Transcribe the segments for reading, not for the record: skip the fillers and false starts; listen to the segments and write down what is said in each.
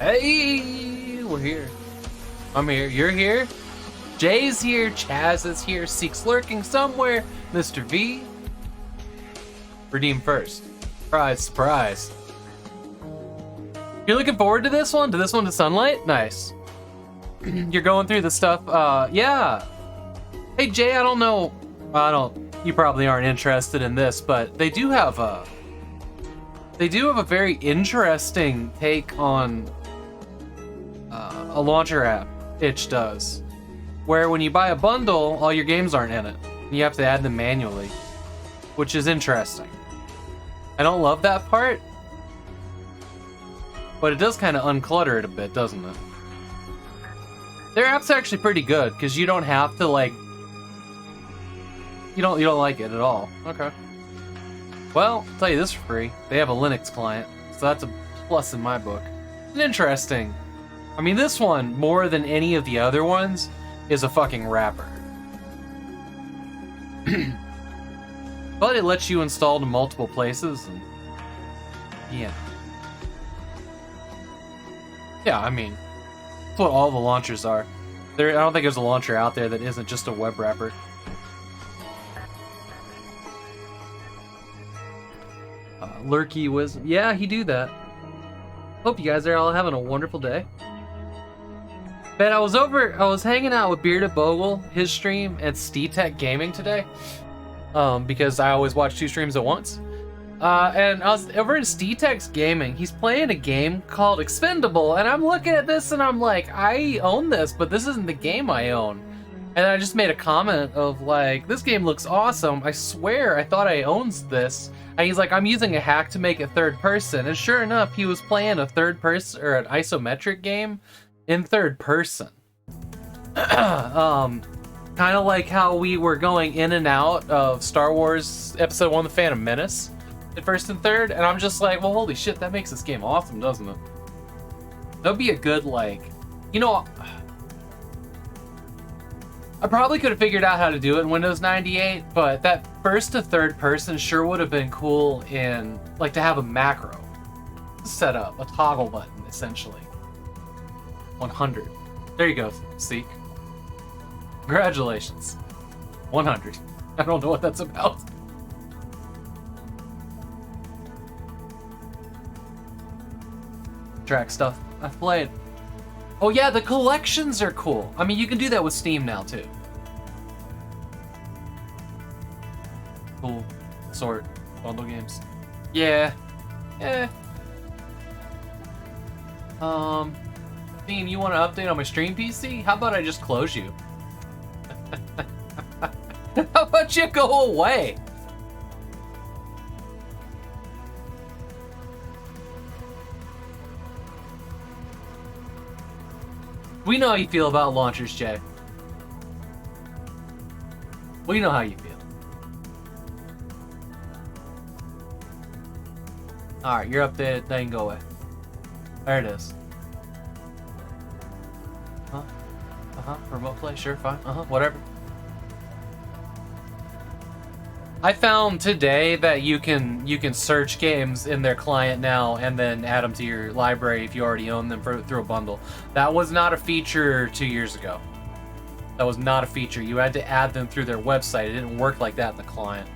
Hey, we're here. I'm here. You're here. Jay's here. Chaz is here. Seek's lurking somewhere. Mr. V. Redeem first. Surprise, surprise. You're looking forward to this one? To Sunlight? Nice. You're going through the stuff. Yeah. Hey, Jay, I don't know. You probably aren't interested in this, but they do have a very interesting take on a launcher app. Itch does, where when you buy a bundle, all your games aren't in it. You have to add them manually, which is interesting. I don't love that part, but it does kind of unclutter it a bit, doesn't it? Their app's actually pretty good because you don't have to like. You don't like it at all. Okay. Well, I'll tell you this for free. They have a Linux client, so that's a plus in my book. Interesting. I mean, this one, more than any of the other ones, is a fucking wrapper. But it lets you install to multiple places, and yeah. Yeah, I mean, that's what all the launchers are. I don't think there's a launcher out there that isn't just a web wrapper. Lurky Wisdom. Yeah, he do that. Hope you guys are all having a wonderful day. Ben, I was hanging out with Bearded Bogle, his stream, and SteeTech Gaming today. Because I always watch two streams at once. And I was over in SteeTech's Gaming. He's playing a game called Expendable, and I'm looking at this and I'm like, I own this, but this isn't the game I own. And I just made a comment of like, this game looks awesome. I swear I thought I owned this. And he's like, I'm using a hack to make it third person. And sure enough, he was playing a third person or an isometric game in third person. Kind of like how we were going in and out of Star Wars Episode 1, The Phantom Menace at first and third. And I'm just like, well, holy shit, that makes this game awesome, doesn't it? That'd be a good, like, you know, I probably could have figured out how to do it in Windows 98, but that first to third person sure would have been cool in, like, to have a macro set up, a toggle button, essentially. 100. There you go, Seek. Congratulations. 100. I don't know what that's about. Track stuff I've played. Oh yeah, the collections are cool. I mean, you can do that with Steam now, too. Cool. Sort. Bundle games. Yeah. Eh. Steam, you want to update on my stream PC? How about I just close you? How about you go away? We know how you feel about launchers, Jay. We know how you feel. Alright, you're updated. Now you can go away. There it is. Remote play? Sure, fine. Whatever. I found today that you can search games in their client now and then add them to your library if you already own them through a bundle. That was not a feature 2 years ago. That was not a feature. You had to add them through their website. It didn't work like that in the client,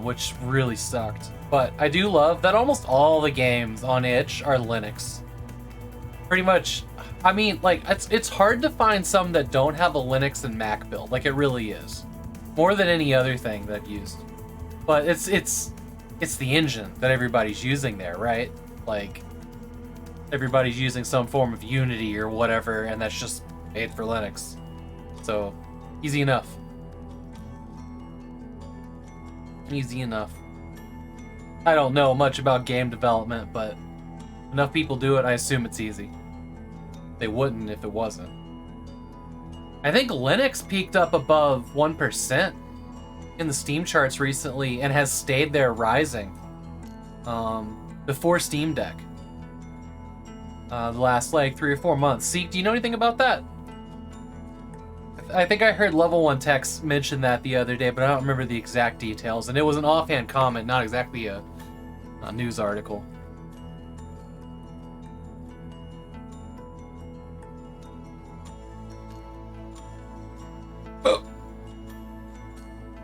which really sucked. But I do love that almost all the games on Itch are Linux. Pretty much. I mean, like, it's hard to find some that don't have a Linux and Mac build. Like, it really is. More than any other thing that I've used. But it's the engine that everybody's using there, right? Like, everybody's using some form of Unity or whatever, and that's just made for Linux. So, easy enough. Easy enough. I don't know much about game development, but enough people do it, I assume it's easy. They wouldn't if it wasn't. I think Linux peaked up above 1% in the Steam charts recently and has stayed there rising before Steam Deck. The last like 3 or 4 months. Seek, do you know anything about that? I think I heard Level 1 Techs mention that the other day, but I don't remember the exact details. And it was an offhand comment, not exactly a news article.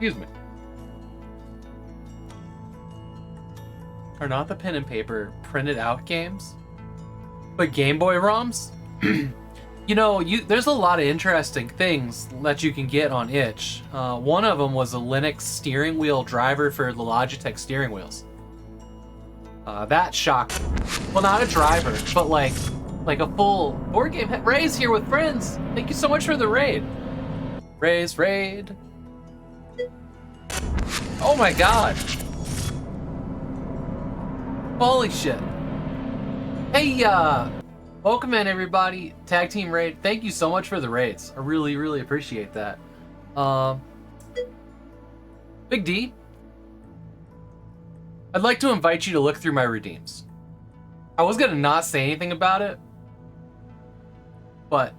Excuse me. Are not the pen and paper printed out games? But Game Boy ROMs? You know, there's a lot of interesting things that you can get on itch. One of them was a Linux steering wheel driver for the Logitech steering wheels. That shocked me. Well, not a driver, but like a full board game. Ray's here with friends. Thank you so much for the raid. Ray's raid. Oh my god. Holy shit. Hey, welcome in everybody. Tag team raid. Thank you so much for the raids. I really, really appreciate that. Big D, I'd like to invite you to look through my redeems. I was gonna not say anything about it, but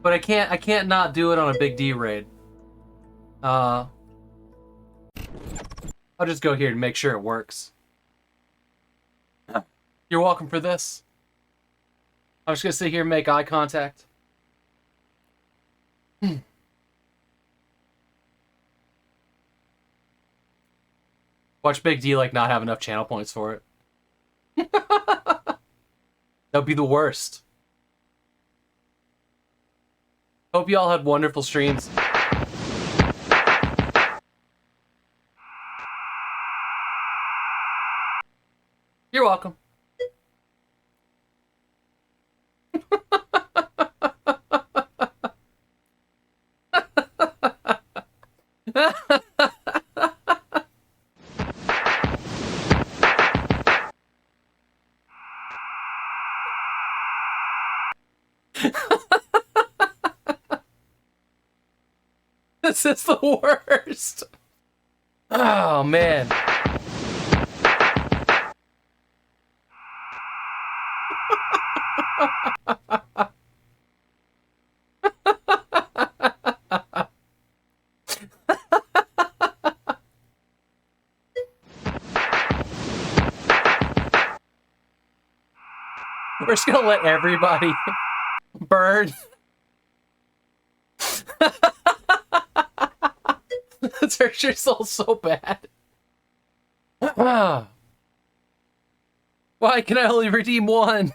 I can't not do it on a Big D raid. I'll just go here to make sure it works. You're welcome for this. I'm just gonna sit here and make eye contact. Watch Big D like not have enough channel points for it. That'd be the worst. Hope you all had wonderful streams. You're welcome. This is the worst. Oh man. We're just gonna let everybody burn. This hurts your soul so bad. Why can I only redeem one?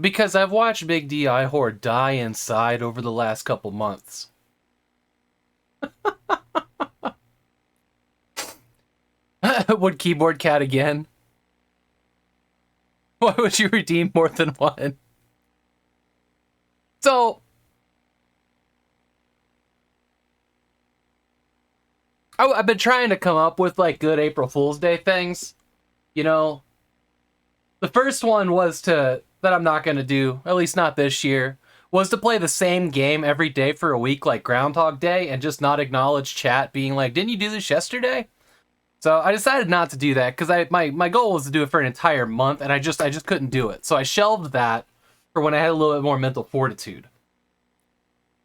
Because I've watched Big D Ihor die inside over the last couple months. Would Keyboard Cat again? Why would you redeem more than one? So, I've been trying to come up with like good April Fool's Day things. You know, the first one was that I'm not going to do, at least not this year, was to play the same game every day for a week like Groundhog Day and just not acknowledge chat being like, didn't you do this yesterday? So I decided not to do that because my goal was to do it for an entire month and I just couldn't do it. So I shelved that for when I had a little bit more mental fortitude.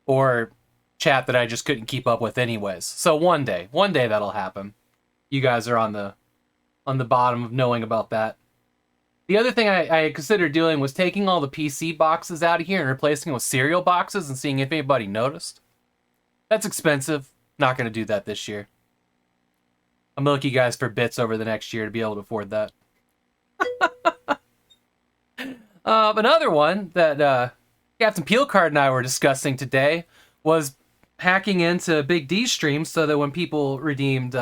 Or chat that I just couldn't keep up with anyways. So one day that'll happen. You guys are on the bottom of knowing about that. The other thing I considered doing was taking all the PC boxes out of here and replacing them with cereal boxes and seeing if anybody noticed. That's expensive. Not going to do that this year. I'm going to look you guys for bits over the next year to be able to afford that. Another one that Captain Peelcard and I were discussing today was hacking into Big D's stream so that when people redeemed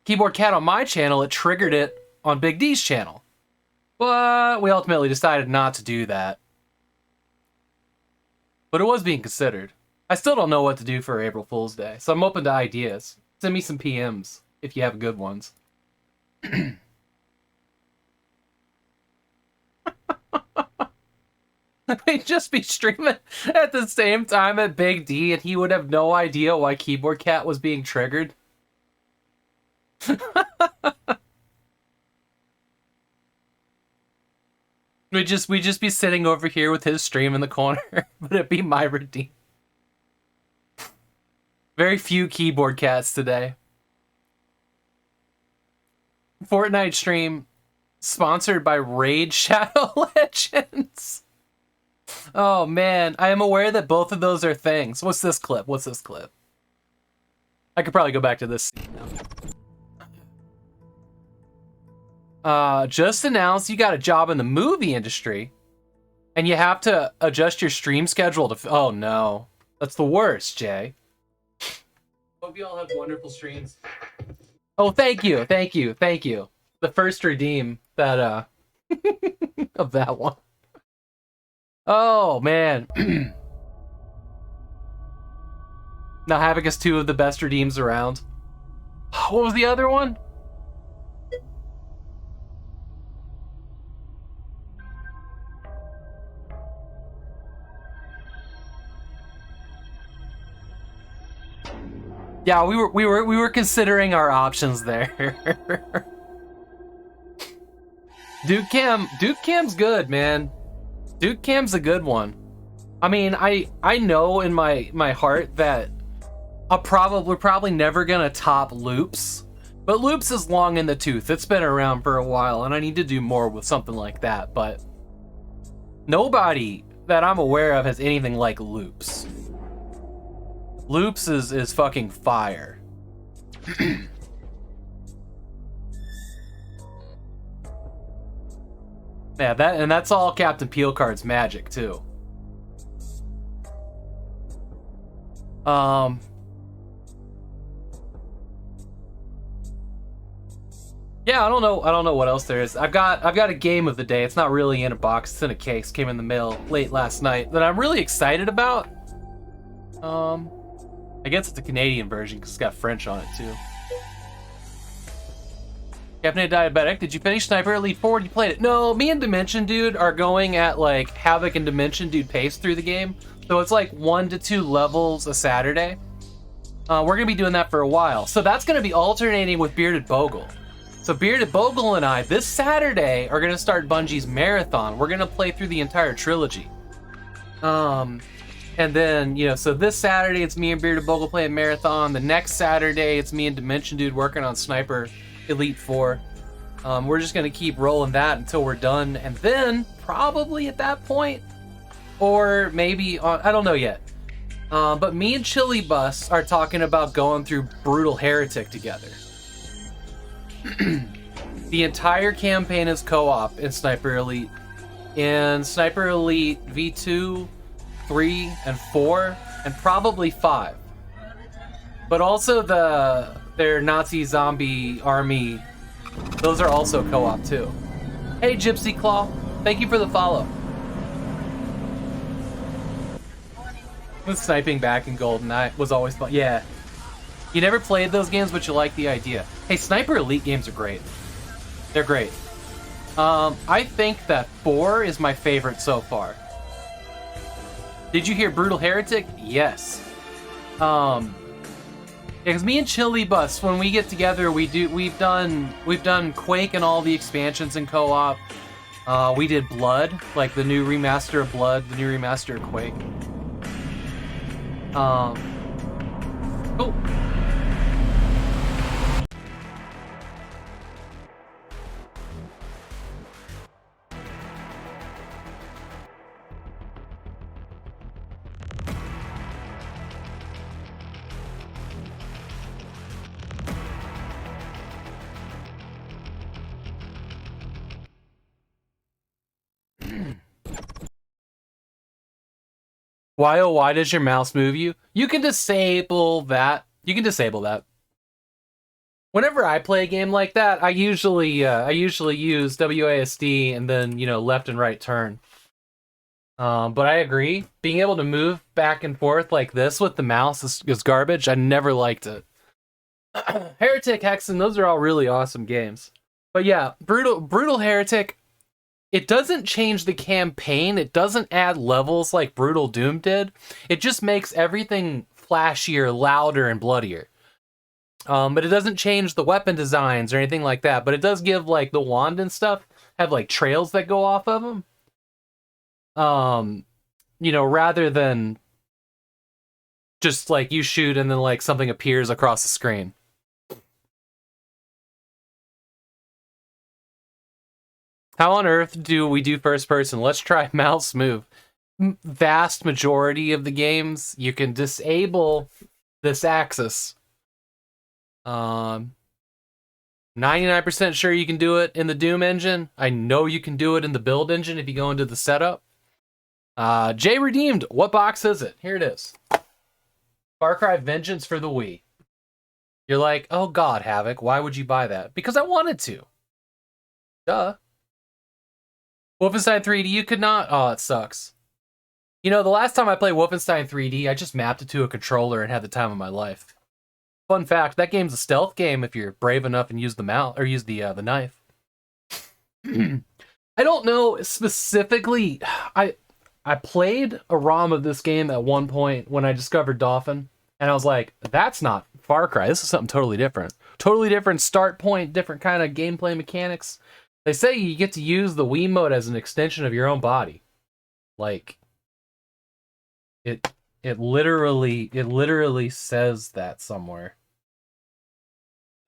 Keyboard Cat on my channel, it triggered it on Big D's channel. But we ultimately decided not to do that. But it was being considered. I still don't know what to do for April Fool's Day, so I'm open to ideas. Send me some PMs if you have good ones. We'd just be streaming at the same time at Big D, and he would have no idea why Keyboard Cat was being triggered. We'd just be sitting over here with his stream in the corner, but it'd be my redeem. Very few Keyboard Cats today. Fortnite stream sponsored by Raid Shadow Legends. Oh man, I am aware that both of those are things. What's this clip? What's this clip? I could probably go back to this scene now. Just announced you got a job in the movie industry, and you have to adjust your stream schedule to. Oh no, that's the worst, Jay. Hope you all have wonderful streams. Oh, thank you, thank you, thank you. The first redeem that of that one. Oh man. Now Havok is 2 of the best redeems around. What was the other one? Yeah, we were considering our options there. Duke Cam's good, man. Duke Cam's a good one. I mean, I know in my heart that we're probably never gonna top Loops, but Loops is long in the tooth. It's been around for a while, and I need to do more with something like that. But nobody that I'm aware of has anything like Loops. Loops is fucking fire. Yeah, that's all Captain Peel Card's magic too. Yeah, I don't know what else there is. I've got a game of the day. It's not really in a box, it's in a case. Came in the mail late last night that I'm really excited about. I guess it's a Canadian version because it's got French on it too. Captain Diabetic, did you finish Sniper Elite 4? You played it? No, me and Dimension Dude are going at like Havok and Dimension Dude pace through the game. So it's like 1 to 2 levels a Saturday. We're gonna be doing that for a while. So that's gonna be alternating with Bearded Bogle. So Bearded Bogle and I, this Saturday, are gonna start Bungie's marathon. We're gonna play through the entire trilogy. And then, you know, so this Saturday it's me and Bearded Bogle playing marathon. The next Saturday it's me and Dimension Dude working on Sniper Elite 4. We're just gonna keep rolling that until we're done, and then probably at that point, or maybe I don't know yet. But me and Chili Bus are talking about going through Brutal Heretic together. The entire campaign is co-op in Sniper Elite. In Sniper Elite V2, 3, and 4, and probably 5. But also their Nazi zombie army, those are also co-op too. Hey Gypsy Claw, thank you for the follow. With sniping back in GoldenEye was always fun. Yeah. You never played those games, but you like the idea. Hey, Sniper Elite games are great. They're great. I think that 4 is my favorite so far. Did you hear Brutal Heretic? Yes. Because me and Chili Bus, when we get together, we've done Quake and all the expansions in co-op. We did Blood, like the new remaster of Blood, the new remaster of Quake. Cool. Why, oh, why does your mouse move you? You can disable that. You can disable that. Whenever I play a game like that, I usually use WASD and then, you know, left and right turn. But I agree. Being able to move back and forth like this with the mouse is garbage. I never liked it. Heretic, Hexen, those are all really awesome games. But yeah, Brutal Heretic, it doesn't change the campaign. It doesn't add levels like Brutal Doom did. It just makes everything flashier, louder, and bloodier. But it doesn't change the weapon designs or anything like that. But it does give, like, the wand and stuff have, like, trails that go off of them. You know, rather than just, like, you shoot and then, like, something appears across the screen. How on earth do we do first person? Let's try mouse move. vast majority of the games, you can disable this axis. 99% sure you can do it in the Doom engine. I know you can do it in the build engine if you go into the setup. Jay Redeemed, what box is it? Here it is. Far Cry Vengeance for the Wii. You're like, oh god, Havok, why would you buy that? Because I wanted to. Duh. Wolfenstein 3D, you could not? Oh, it sucks. You know, the last time I played Wolfenstein 3D, I just mapped it to a controller and had the time of my life. Fun fact, that game's a stealth game if you're brave enough and use the mouse or use the knife. I don't know specifically. I played a ROM of this game at one point when I discovered Dolphin, and I was like, that's not Far Cry. This is something totally different. Totally different start point, different kind of gameplay mechanics. They say you get to use the Wiimote as an extension of your own body. Like, it literally says that somewhere.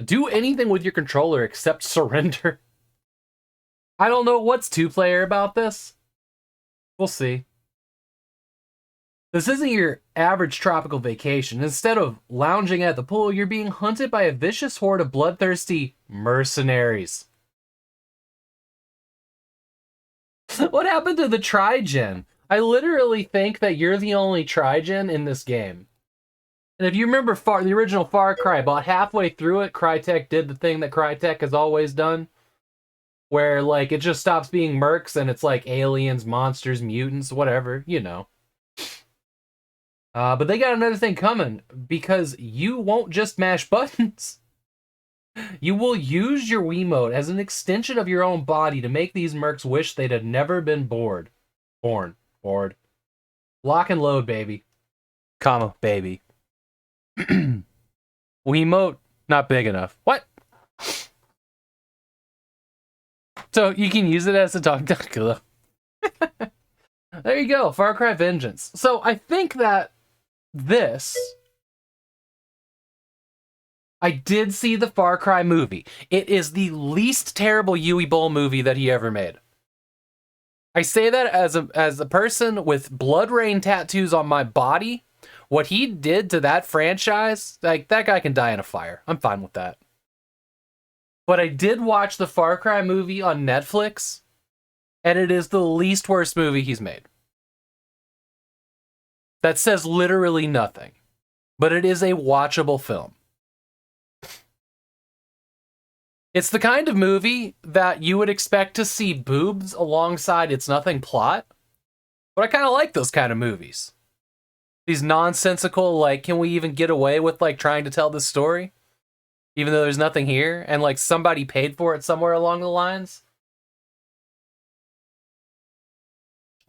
Do anything with your controller except surrender. I don't know what's two-player about this. We'll see. This isn't your average tropical vacation. Instead of lounging at the pool, you're being hunted by a vicious horde of bloodthirsty mercenaries. What happened to the Trigen? I literally think that you're the only Trigen in this game. And if you remember the original Far Cry, about halfway through it, Crytek did the thing that Crytek has always done. Where, like, it just stops being mercs and it's like aliens, monsters, mutants, whatever, you know. But they got another thing coming, because you won't just mash buttons. You will use your Wiimote as an extension of your own body to make these mercs wish they'd have never been born. Lock and load, baby. Comma, baby. Wiimote, not big enough. What? So you can use it as a dog. There you go, Far Cry Vengeance. So I think that I did see the Far Cry movie. It is the least terrible Yui Bowl movie that he ever made. I say that as a person with blood rain tattoos on my body. What he did to that franchise, like, that guy can die in a fire. I'm fine with that. But I did watch the Far Cry movie on Netflix, and it is the least worst movie he's made. That says literally nothing, but it is a watchable film. It's the kind of movie that you would expect to see boobs alongside its nothing plot, but I kind of like those kind of movies. These nonsensical, like, can we even get away with, like, trying to tell this story? Even though there's nothing here, and, like, somebody paid for it somewhere along the lines.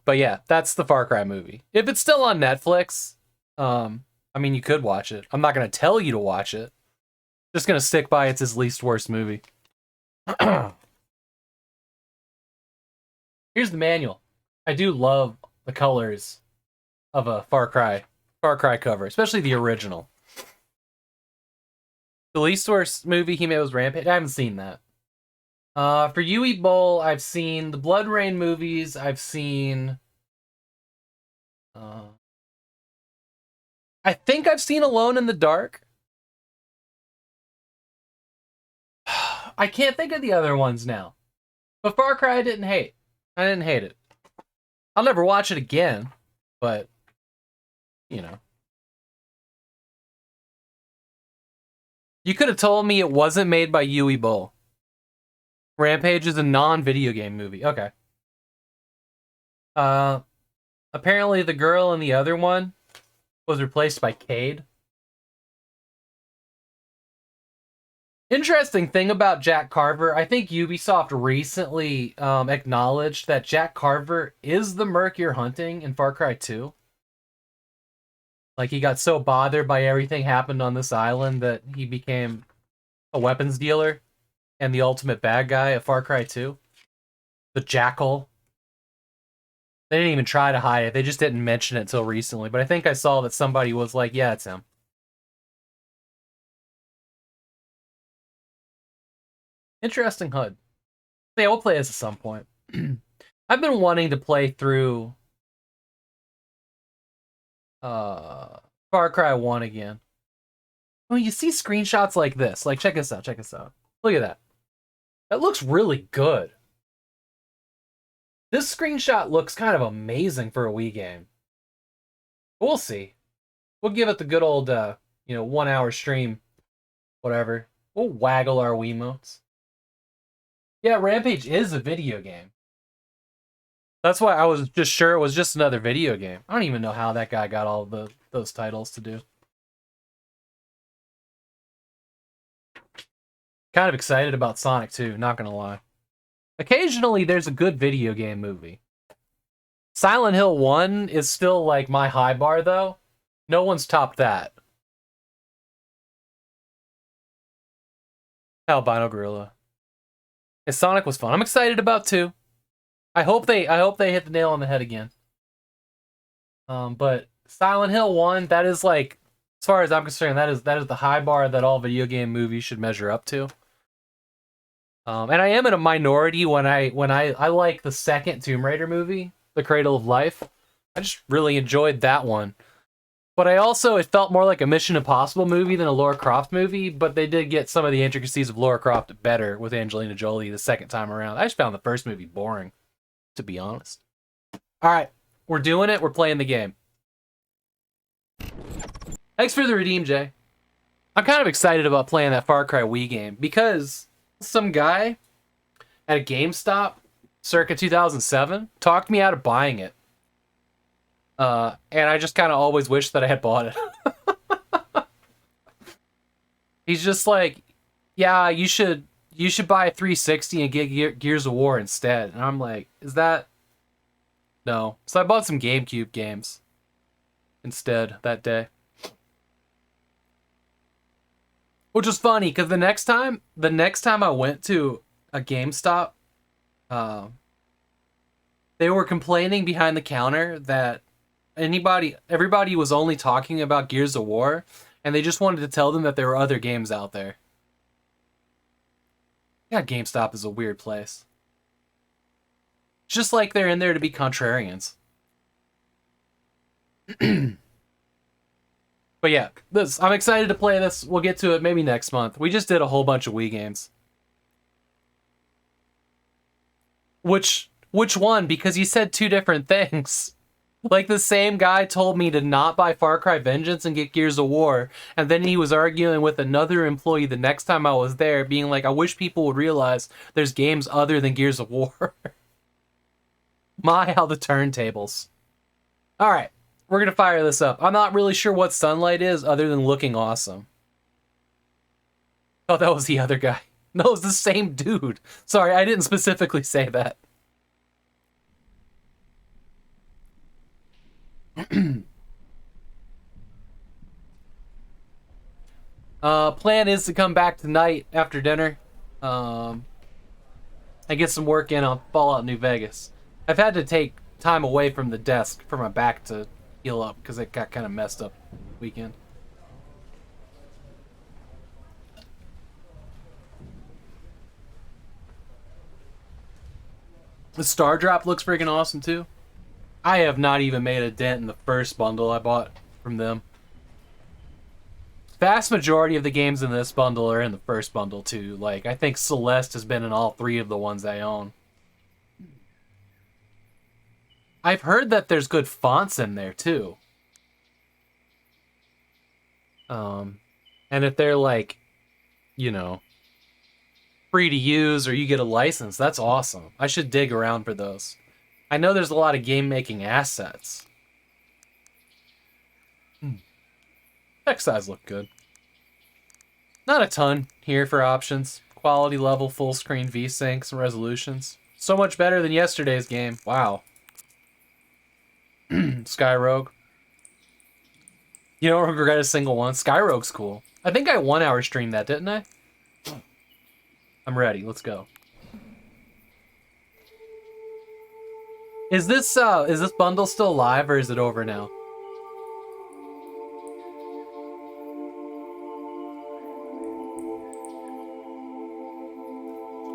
But yeah, that's the Far Cry movie. If it's still on Netflix, I mean, you could watch it. I'm not going to tell you to watch it. Just going to stick by it's his least worst movie. Here's the manual. I do love the colors of a Far Cry cover, especially the original. The least worst movie he made was Rampage. I haven't seen that. For Yui Bowl, I've seen the Blood Rain movies. I've seen... I think I've seen Alone in the Dark. I can't think of the other ones now. But Far Cry I didn't hate. I didn't hate it. I'll never watch it again, but, you know. You could have told me it wasn't made by Yui Bowl. Rampage is a non-video game movie. Okay. Apparently the girl in the other one was replaced by Cade. Interesting thing about Jack Carver, I think Ubisoft recently acknowledged that Jack Carver is the merc you're hunting in Far Cry 2. Like, he got so bothered by everything happened on this island that he became a weapons dealer and the ultimate bad guy of Far Cry 2. The Jackal. They didn't even try to hide it. They just didn't mention it until recently. But I think I saw that somebody was like, yeah, it's him. Interesting HUD. Yeah, we'll play this at some point. I've been wanting to play through Far Cry 1 again. Oh, you see screenshots like this. Like, check this out, check this out. Look at that. That looks really good. This screenshot looks kind of amazing for a Wii game. We'll see. We'll give it the good old, 1 hour stream. Whatever. We'll waggle our Wiimotes. Yeah, Rampage is a video game. That's why I was just sure it was just another video game. I don't even know how that guy got all those titles to do. Kind of excited about Sonic 2, not gonna lie. Occasionally, there's a good video game movie. Silent Hill 1 is still, like, my high bar, though. No one's topped that. Albino Gorilla. Yeah, Sonic was fun. I'm excited about 2. I hope they hit the nail on the head again. But Silent Hill 1, that is, like, as far as I'm concerned, that is the high bar that all video game movies should measure up to. And I am in a minority when I like the second Tomb Raider movie, The Cradle of Life. I just really enjoyed that one. But it felt more like a Mission Impossible movie than a Lara Croft movie, but they did get some of the intricacies of Lara Croft better with Angelina Jolie the second time around. I just found the first movie boring, to be honest. All right, we're doing it. We're playing the game. Thanks for the redeem, Jay. I'm kind of excited about playing that Far Cry Wii game because some guy at a GameStop circa 2007 talked me out of buying it. And I just kind of always wished that I had bought it. He's just like, yeah, you should buy a 360 and get Gears of War instead. And I'm like, is that? No. So I bought some GameCube games instead that day. Which was funny, because the next time I went to a GameStop, they were complaining behind the counter that everybody was only talking about Gears of War, and they just wanted to tell them that there were other games out there. Yeah, GameStop is a weird place. It's just like they're in there to be contrarians. But yeah, I'm excited to play this. We'll get to it maybe next month. We just did a whole bunch of Wii games. Which one? Because you said two different things. Like, the same guy told me to not buy Far Cry Vengeance and get Gears of War, and then he was arguing with another employee the next time I was there, being like, I wish people would realize there's games other than Gears of War. My, how the turntables. Alright, we're gonna fire this up. I'm not really sure what Sunlight is, other than looking awesome. Oh, that was the other guy. No, it was the same dude. Sorry, I didn't specifically say that. Plan is to come back tonight after dinner. And get some work in on Fallout New Vegas. I've had to take time away from the desk for my back to heal up because it got kind of messed up weekend. The Star Drop looks freaking awesome too. I have not even made a dent in the first bundle I bought from them. Vast majority of the games in this bundle are in the first bundle too. Like, I think Celeste has been in all 3 of the ones I own. I've heard that there's good fonts in there too. And if they're like, free to use or you get a license, that's awesome. I should dig around for those. I know there's a lot of game making assets. Text size look good. Not a ton here for options. Quality level, full screen V-Syncs, and resolutions. So much better than yesterday's game. Wow. Skyrogue. You don't regret a single one. Skyrogue's cool. I think I 1 hour streamed that, didn't I? I'm ready. Let's go. Is this bundle still live or is it over now?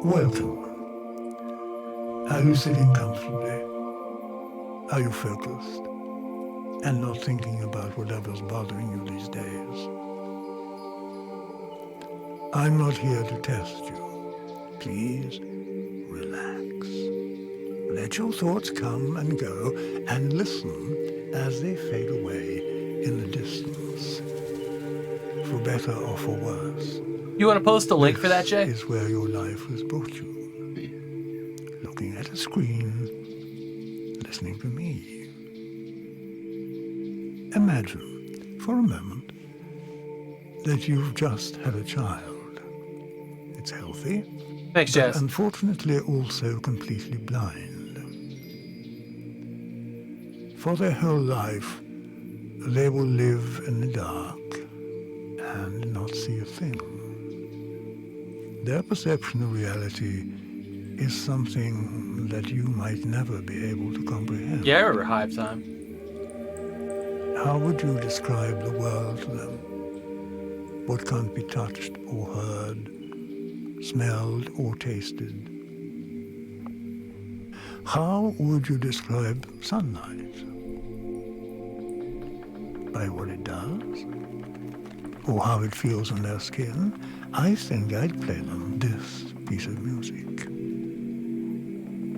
Welcome. Are you sitting comfortably? Are you focused? and not thinking about whatever's bothering you these days. I'm not here to test you. Please, relax. Let your thoughts come and go and listen as they fade away in the distance. For better or for worse. You want to post a link for that, Jay? This is where your life has brought you. Looking at a screen, listening to me. Imagine, for a moment, that you've just had a child. It's healthy, Thanks, but Jess. unfortunately also completely blind. For their whole life, they will live in the dark and not see a thing. Their perception of reality is something that you might never be able to comprehend. Yeah, I remember Hive Time. How would you describe the world to them? What can't be touched or heard, smelled or tasted? How would you describe sunlight? By what it does? Or how it feels on their skin? I think I'd play them this piece of music.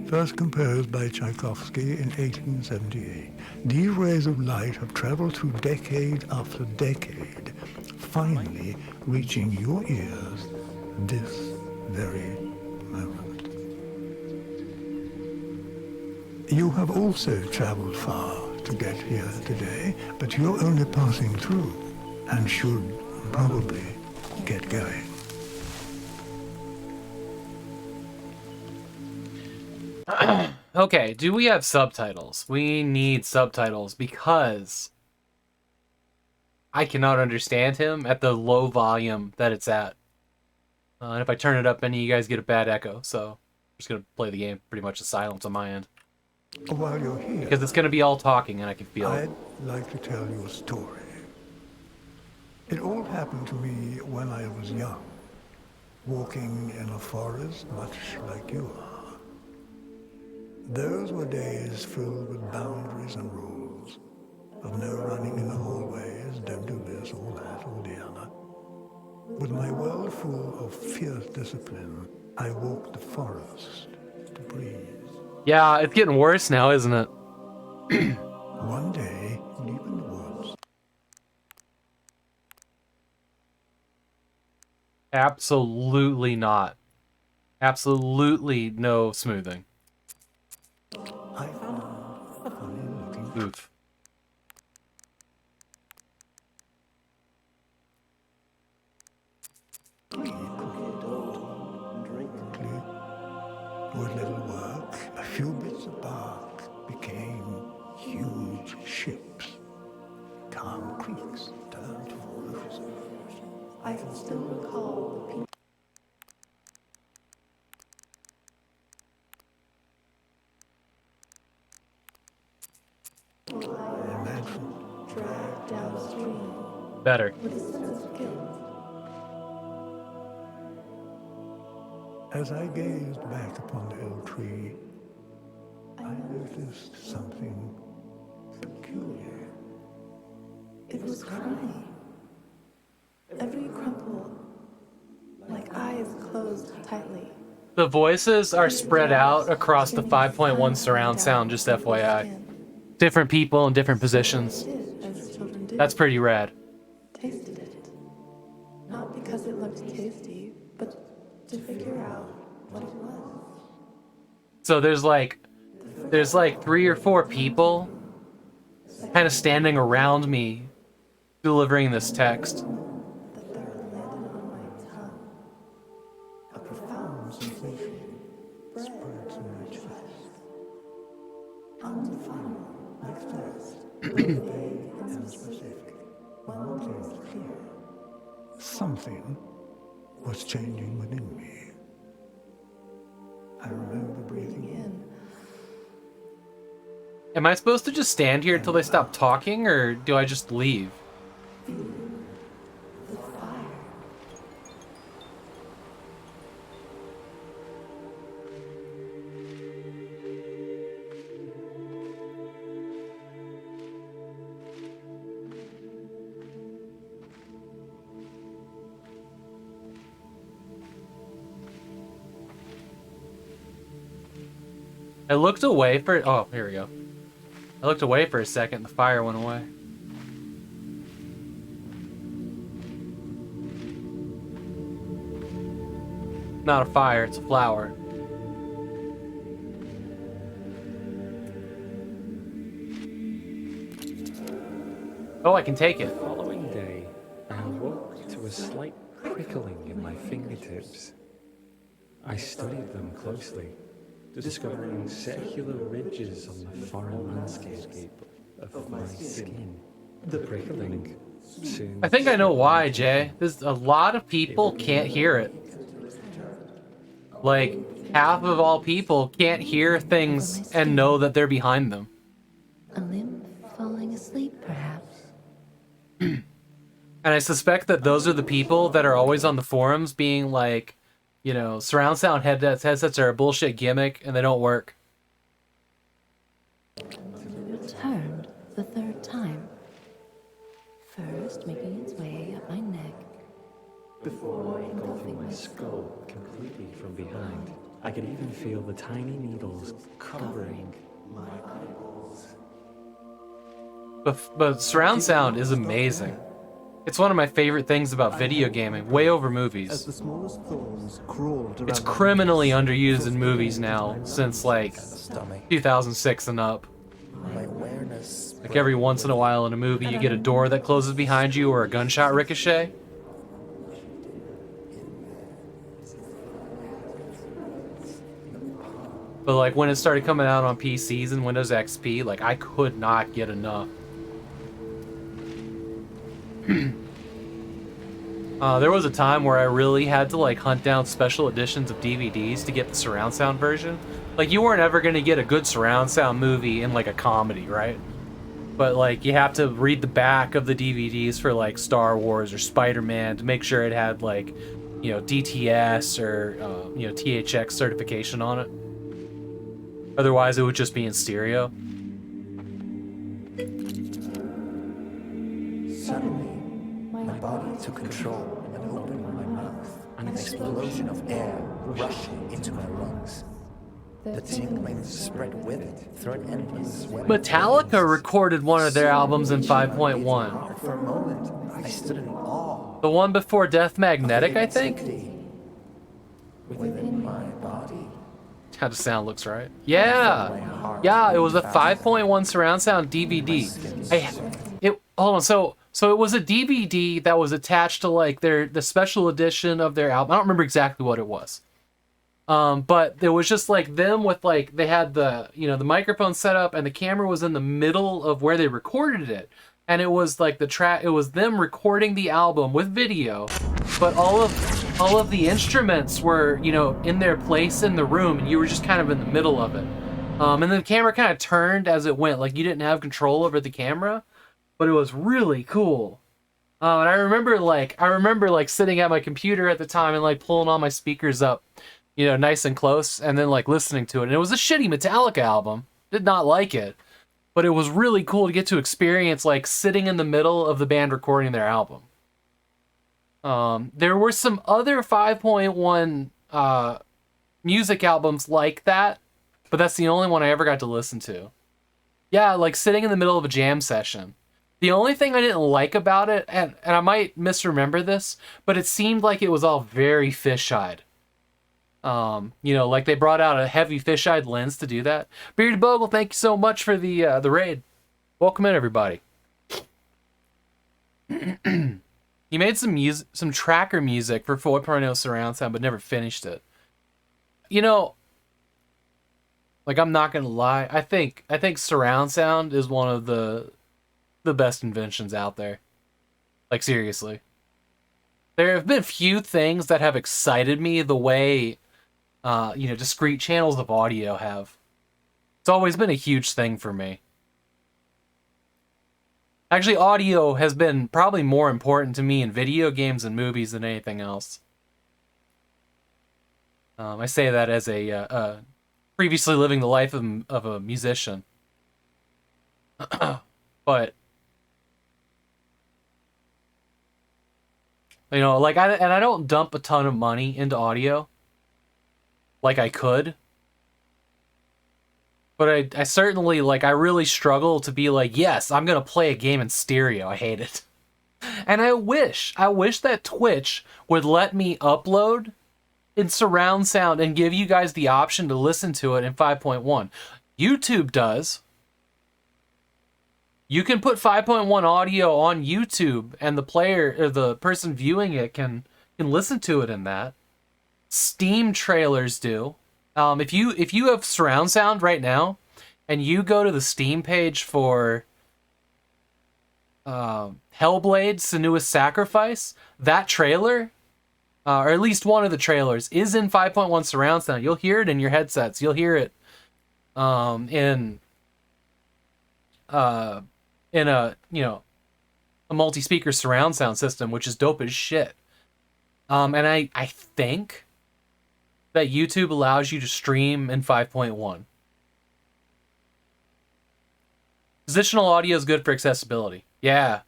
First composed by Tchaikovsky in 1878, these rays of light have traveled through decade after decade, finally reaching your ears this very moment. You have also traveled far to get here today, but you're only passing through and should probably get going. Okay, do we have subtitles? We need subtitles because I cannot understand him at the low volume that it's at. And if I turn it up, any of you guys get a bad echo, so I'm just going to play the game pretty much in silence on my end. While you're here, Because it's going to be all talking and I can feel it. I'd like to tell you a story. It all happened to me when I was young, walking in a forest much like you are. Those were days filled with boundaries and rules, of no running in the hallways, don't do this or that or the other. With my world full of fierce discipline, I walked the forest to breathe. Yeah, it's getting worse now, isn't it? One day, deep in the woods, Absolutely not. Absolutely no smoothing. I found a funny-looking Oof. tree cricket old and quickly. With little work, a few bits of bark became huge ships. Calm creeks turned to rivers. I can still recall the people. I imagined dragged downstream Better. with a sense of guilt. As I gazed back upon the old tree, I noticed something peculiar. It was crying. Every crumple, like eyes closed tightly. The voices are spread out across the 5.1 surround sound, just FYI. Different people in different positions. As children do. That's pretty rad. Tasted it. Not because it looked tasty, but to figure out what it was. So there's like 3 or 4 people kind of standing around me delivering this text. The third landed on my tongue. A profound sensation spread to my chest. Undefinable, like thirst, vague and specific. One thing was clear. Something was changing within me. I remember breathing in. Am I supposed to just stand here until they stop talking, or do I just leave? The fire. I looked away for... Oh, here we go. I looked away for a second. The fire went away. Not a fire, it's a flower. Oh, I can take it. The following day, I awoke to a slight prickling in my fingertips. I studied them closely, discovering circular ridges on the foreign landscape of my skin. The prickling soon... I think I know why, Jay. There's a lot of people can't hear it. Like, half of all people can't hear things and know that they're behind them. A limb falling asleep, perhaps. And I suspect that those are the people that are always on the forums being like, you know, surround sound headsets are a bullshit gimmick and they don't work. Returned the third time. First making its way up my neck. Before engulfing my skull completely from behind, I could even feel the tiny needles covering my eyeballs. But surround sound is amazing. It's one of my favorite things about video gaming, way over movies. As the smallest thorns crawled around It's criminally underused in movies now, since like 2006 and up. my awareness. Like every once in a while in a movie, you get a door that closes behind you or a gunshot ricochet. But like when it started coming out on PCs and Windows XP, like I could not get enough. There was a time where I really had to like hunt down special editions of DVDs to get the surround sound version. Like you weren't ever gonna get a good surround sound movie in like a comedy, right? But like you have to read the back of the DVDs for like Star Wars or Spider-Man to make sure it had like, you know, DTS or you know, THX certification on it. Otherwise, it would just be in stereo. Suddenly, my body took control and opened my mouth. An explosion of air rushed into my lungs. The tingling spread with it through an endless web. Metallica recorded one of their albums in 5.1. For a moment, I stood in awe. The one before Death Magnetic, I think? Within my body. How the sound looks, right? Yeah! Yeah, it was a 5.1 surround sound DVD. Hold on, so it was a DVD that was attached to like the special edition of their album. I don't remember exactly what it was. But it was just like them with like, they had the, you know, the microphone set up and the camera was in the middle of where they recorded it. And it was like it was them recording the album with video, but all of the instruments were, you know, in their place in the room and you were just kind of in the middle of it. And then the camera kind of turned as it went, like you didn't have control over the camera, but it was really cool. And I remember like sitting at my computer at the time and like pulling all my speakers up, you know, nice and close, and then like listening to it. And it was a shitty Metallica album. Did not like it. But it was really cool to get to experience like sitting in the middle of the band recording their album. There were some other 5.1 music albums like that, but that's the only one I ever got to listen to. Yeah, like sitting in the middle of a jam session. The only thing I didn't like about it, and I might misremember this, but it seemed like it was all very fisheyed. You know, like they brought out a heavy fisheye lens to do that. Bearded Bogle, thank you so much for the raid. Welcome in, everybody. He made some tracker music for 4.0 surround sound, but never finished it. You know, like I'm not gonna lie, I think surround sound is one of the best inventions out there. Like seriously, there have been few things that have excited me the way you know, discrete channels of audio have. It's always been a huge thing for me. Actually, audio has been probably more important to me in video games and movies than anything else. I say that as a previously living the life of a musician. But you know, like I don't dump a ton of money into audio. Like I could. But I certainly, like, I really struggle to be like, yes, I'm gonna play a game in stereo. I hate it. And I wish that Twitch would let me upload in surround sound and give you guys the option to listen to it in 5.1. YouTube does. You can put 5.1 audio on YouTube, and the player or the person viewing it can listen to it in that. Steam trailers do. If you have surround sound right now, and you go to the Steam page for Hellblade: Senua's Sacrifice, that trailer, or at least one of the trailers, is in 5.1 surround sound. You'll hear it in your headsets. You'll hear it in a a multi-speaker surround sound system, which is dope as shit. And I think that YouTube allows you to stream in 5.1. Positional audio is good for accessibility. Yeah.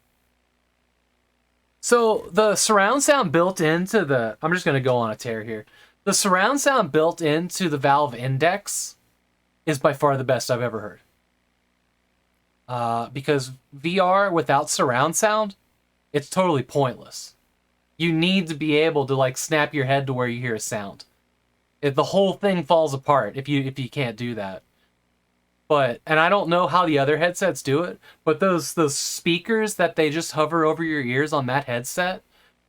So the surround sound built into the... I'm just going to go on a tear here. The surround sound built into the Valve Index is by far the best I've ever heard. Because VR without surround sound, it's totally pointless. You need to be able to like snap your head to where you hear a sound. The whole thing falls apart if you can't do that. But, and I don't know how the other headsets do it, but those speakers that they just hover over your ears on that headset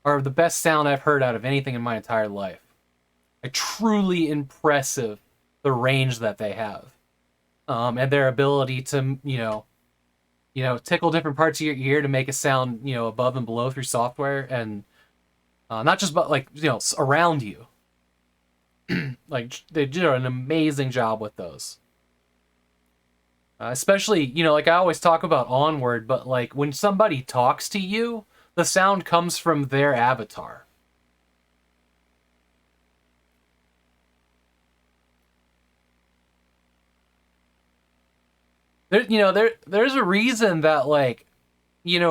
are the best sound I've heard out of anything in my entire life. Like, truly impressive, the range that they have. And their ability to, tickle different parts of your ear to make a sound, above and below through software, and not just but like, around you. Like, they did an amazing job with those. Especially, like I always talk about Onward, but like when somebody talks to you, the sound comes from their avatar. There's a reason that, like,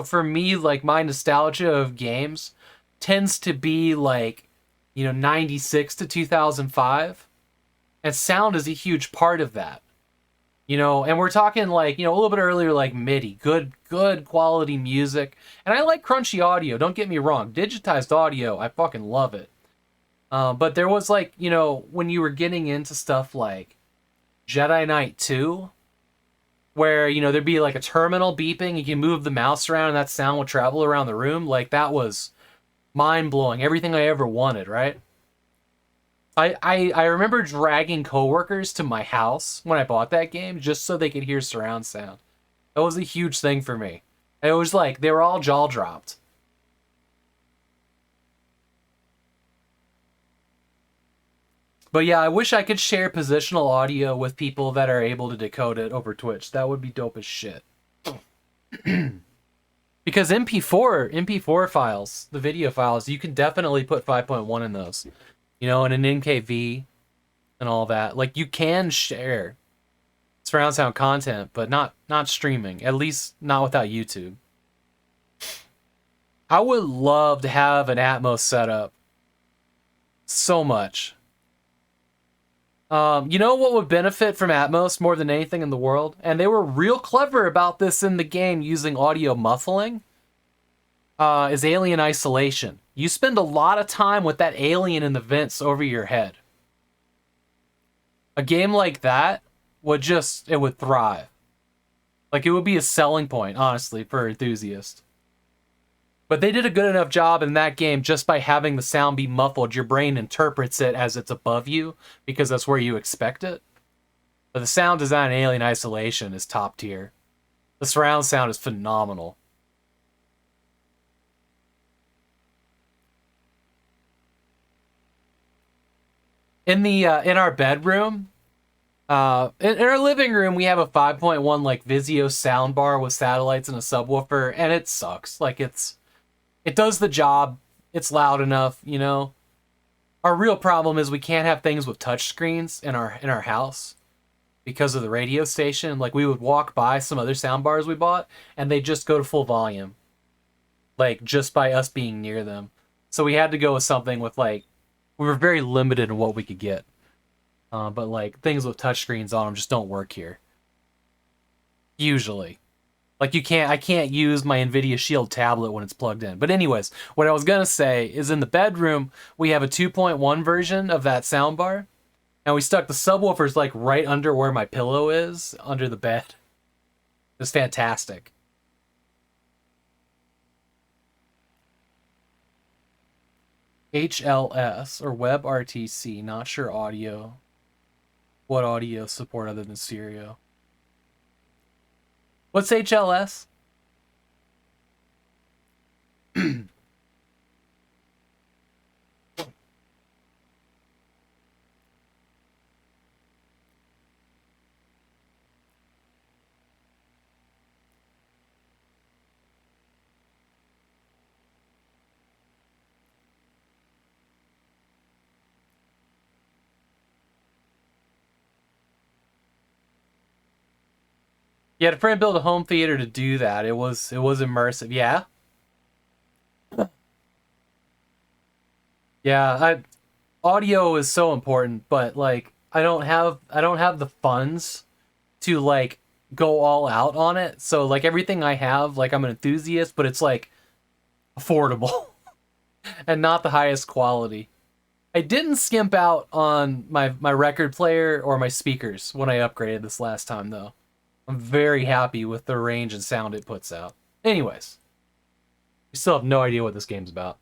for me, like, my nostalgia of games tends to be like, 96 to 2005, and sound is a huge part of that. And we're talking like, a little bit earlier, like MIDI, good quality music. And I like crunchy audio, don't get me wrong. Digitized audio, I fucking love it. But there was like, when you were getting into stuff like Jedi Knight 2, where, there'd be like a terminal beeping, you can move the mouse around and that sound would travel around the room. Like, that was mind-blowing. Everything I ever wanted, right? I remember dragging coworkers to my house when I bought that game just so they could hear surround sound. That was a huge thing for me. And it was like, they were all jaw dropped. But yeah, I wish I could share positional audio with people that are able to decode it over Twitch. That would be dope as shit. Because MP4 files, the video files, you can definitely put 5.1 in those. And an NKV and all that. Like, you can share surround sound content, but not streaming. At least not without YouTube. I would love to have an Atmos setup. So much. What would benefit from Atmos more than anything in the world? And they were real clever about this in the game using audio muffling. Is alien isolation. You spend a lot of time with that alien in the vents over your head. A game like that would thrive. Like, it would be a selling point, honestly, for enthusiasts. But they did a good enough job in that game just by having the sound be muffled. Your brain interprets it as it's above you because that's where you expect it. But the sound design in Alien Isolation is top tier. The surround sound is phenomenal. In our bedroom, in our living room, we have a 5.1 like Vizio soundbar with satellites and a subwoofer, and it sucks. Like, it does the job. It's loud enough, Our real problem is we can't have things with touch screens in our house because of the radio station. Like, we would walk by some other soundbars we bought, and they just go to full volume, like, just by us being near them. So we had to go with something with, like, we were very limited in what we could get. But like things with touchscreens on them just don't work here. Usually. Like I can't use my NVIDIA Shield tablet when it's plugged in. But anyways, what I was gonna say is in the bedroom, we have a 2.1 version of that soundbar. And we stuck the subwoofers like right under where my pillow is, under the bed. It's fantastic. HLS or WebRTC, not sure audio. What audio support other than stereo? What's HLS? You had to print build a home theater to do that. It was immersive. Yeah. Yeah, audio is so important, but like I don't have the funds to like go all out on it. So like everything I have, like I'm an enthusiast, but it's like affordable and not the highest quality. I didn't skimp out on my record player or my speakers when I upgraded this last time though. I'm very happy with the range and sound it puts out. Anyways, we still have no idea what this game's about.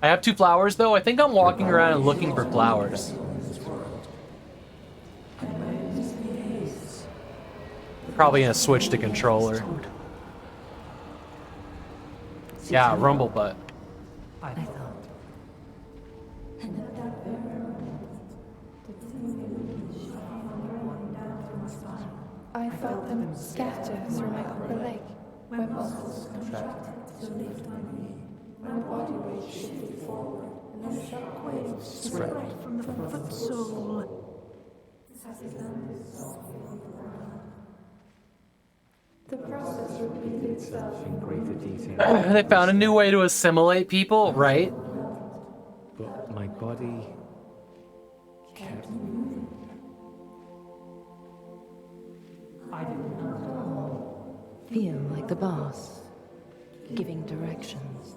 I have 2 flowers, though. I think I'm walking around and looking for flowers. Probably gonna switch to controller. Yeah, rumble butt. I thought. And at that very moment, the thing I felt them scatter through my upper leg, where muscles contracted to lift my knee. My body weight shifted forward, and then shock waves spread from the foot sole. The process repeated itself In greater detail. They found a new way to assimilate people, right? But my body kept feel like the boss, giving directions.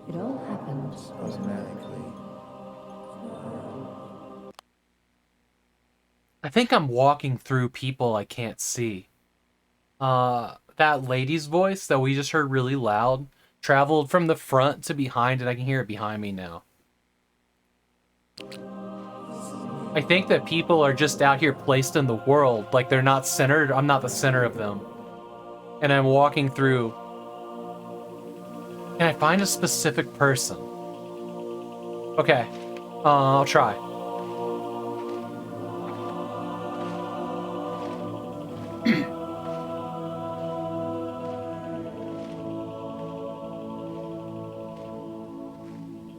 It all happened automatically. I think I'm walking through people I can't see. That lady's voice that we just heard really loud traveled from the front to behind, and I can hear it behind me now. I think that people are just out here placed in the world, like they're not centered. I'm not the center of them. And I'm walking through. Can I find a specific person? Okay, I'll try.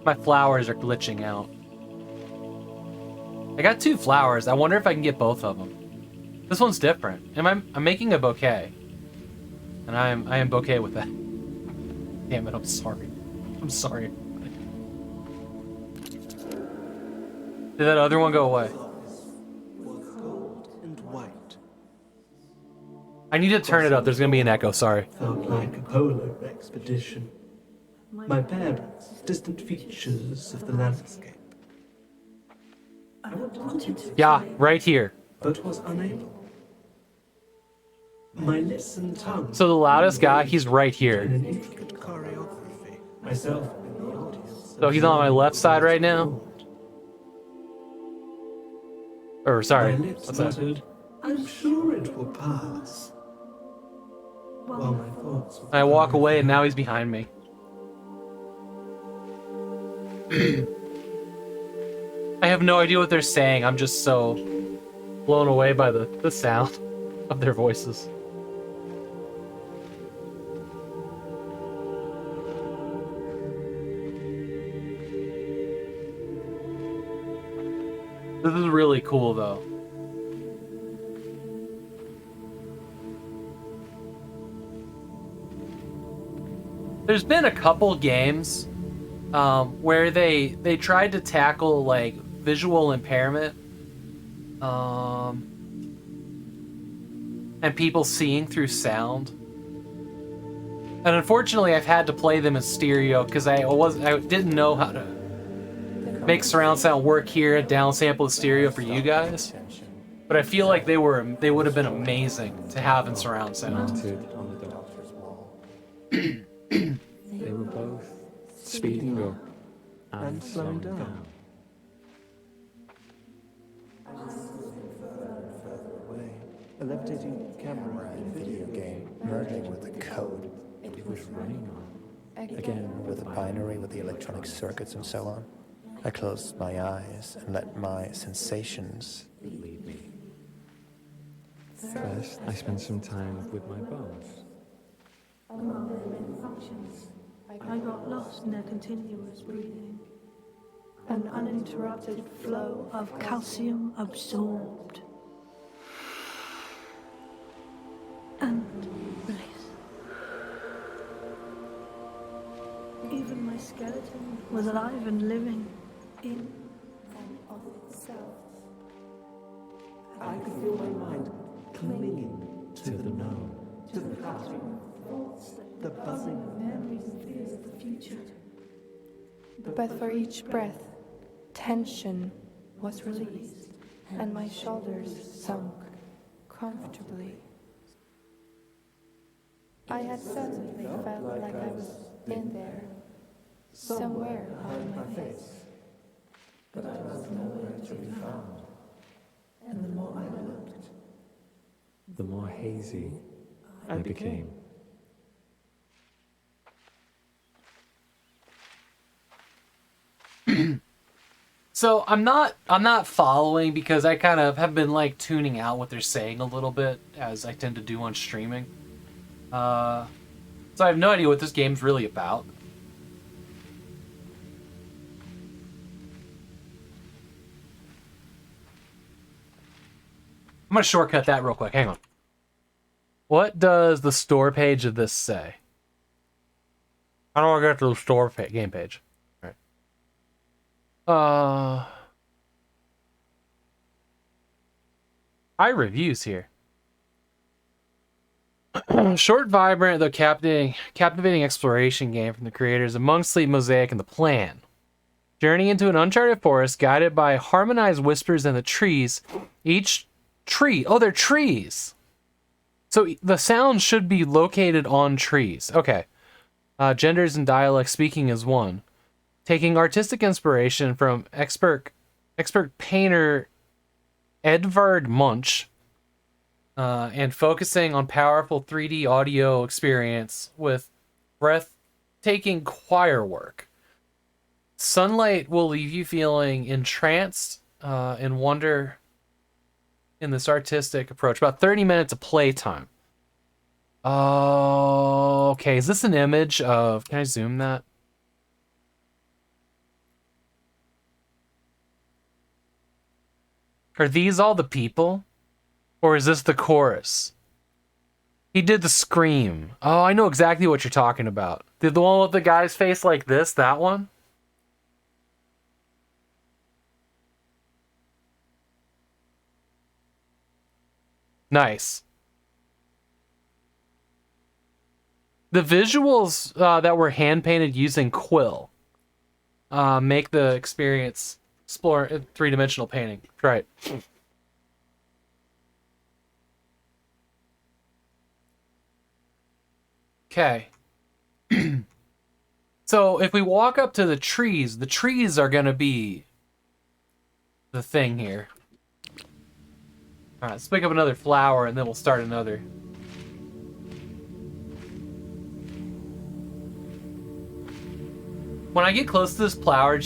My flowers are glitching out. I got 2 flowers. I wonder if I can get both of them. This one's different. I'm making a bouquet. And I am bouquet with that. Damn it, I'm sorry. I'm sorry. Did that other one go away? Gold and white. I need to turn it up. There's gonna be an echo, sorry. Felt like a polar expedition. My parents, distant features of the landscape. I wanted to, Yeah, right here. but was unable. My lips and tongue. So the loudest guy, he's right in here. an intricate choreography. Myself in the audience. So he's on my left side right now. Or sorry, My lips what's that? muttered, I'm sure it will pass. While my thoughts were I walk away and now he's behind me. I have no idea what they're saying. I'm just so blown away by the sound of their voices. This is really cool though. There's been a couple games where they tried to tackle like visual impairment, and people seeing through sound. And unfortunately, I've had to play them in stereo because I didn't know how to make surround sound work here, downsample the stereo for you guys. But I feel like they would have been amazing to have in surround sound. Mounted on the doctor's wall. They were both speeding up and slowing down. A levitating camera and video game merging with the code It was running on. again with the binary, with the electronic circuits and so on. I closed my eyes and let my sensations Lead me. First, I spent some time with my bones. Among their many functions, I got lost in their continuous breathing. An uninterrupted flow of calcium absorbed. And release. Even my skeleton was alive and living in and of itself. I could feel my mind clinging To the known. to the clattering thoughts, the buzzing Memories and fears of the future. But for each breath, tension was released, and my shoulders sunk comfortably. I had suddenly felt like I was in there, somewhere behind my face. But I was nowhere to be found. And the more I looked, The more hazy I became. So I'm not following because I kind of have been like tuning out what they're saying a little bit, as I tend to do on streaming. So I have no idea what this game's really about. I'm gonna shortcut that real quick. Hang on. What does the store page of this say? How do I get to the store game page? All right. High reviews here. Short, vibrant, though captivating exploration game from the creators of Monk, Sleep, Mosaic, and The Plan. Journey into an uncharted forest guided by harmonized whispers in the trees. Each tree. Oh, they're trees. So the sound should be located on trees. Okay. Genders and dialect speaking is one. Taking artistic inspiration from expert painter Edvard Munch, and focusing on powerful 3D audio experience with breathtaking choir work. Sunlight will leave you feeling entranced and wonder in this artistic approach. About 30 minutes of playtime. Oh, okay. Is this an image of... Can I zoom that? Are these all the people? Or is this the chorus? He did the scream. Oh, I know exactly what you're talking about. Did the one with the guy's face like this, that one? Nice. The visuals that were hand-painted using quill make the experience explore three-dimensional painting. Try it. Okay. So if we walk up to the trees are going to be the thing here. All right, let's pick up another flower and then we'll start another. When I get close to this flower,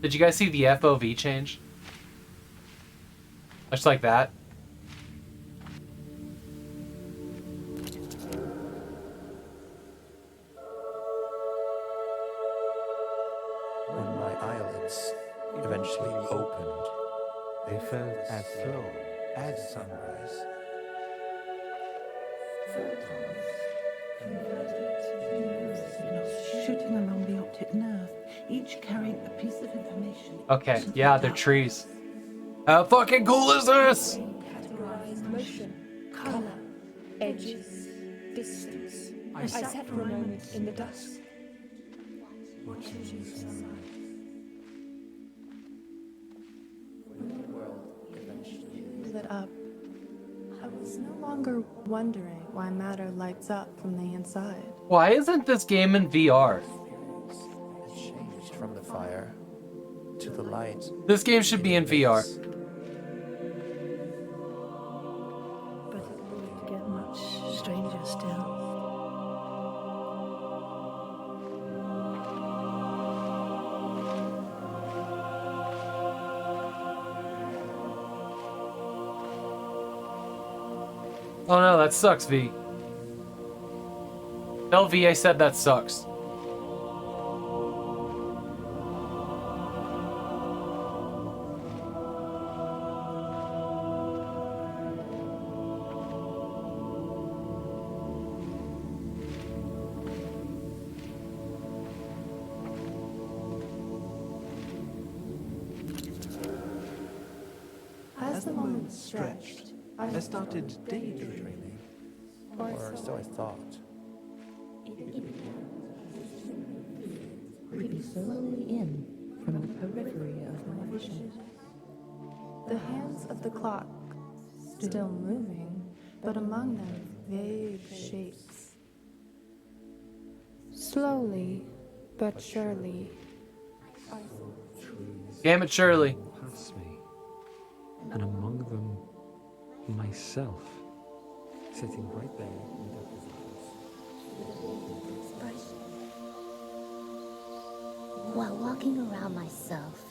did you guys see the FOV change? Just like that. when my eyelids eventually opened. they felt as slow as sunrise. Signals shooting along the optic nerve, each carrying a piece of information. Okay, to the yeah, they're dark. trees. How fucking cool is this? Categorized motion, color, edges, distance. I sat for a moment in the dusk. Lit up. I was no longer wondering why matter lights up from the inside. Why isn't this game in VR? It changed from the fire to the light. This game should be in VR. But it would get much stranger still. Oh no, that sucks, V. Tell V I said that sucks. As the moment stretched, I started daydreaming. Or so I thought. Creeping slowly in from the periphery of my vision. the hands of the clock still moving, but among them vague shapes. Slowly, but surely, Damn it, Shirley. Past me, and among them, myself, sitting right there in Doctor's office. While walking around myself,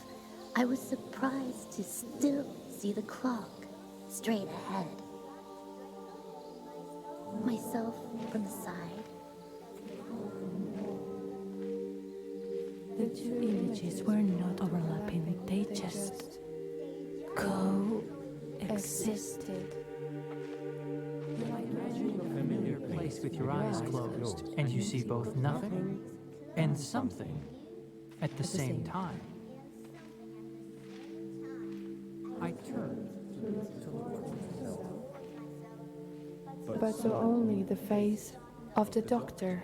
I was surprised to still see the clock straight ahead. Myself from the side. The two images were not overlapping, they just coexisted. Imagine a familiar place with your eyes closed, and you see both nothing and something at the same time. I turned but saw only the face of the doctor,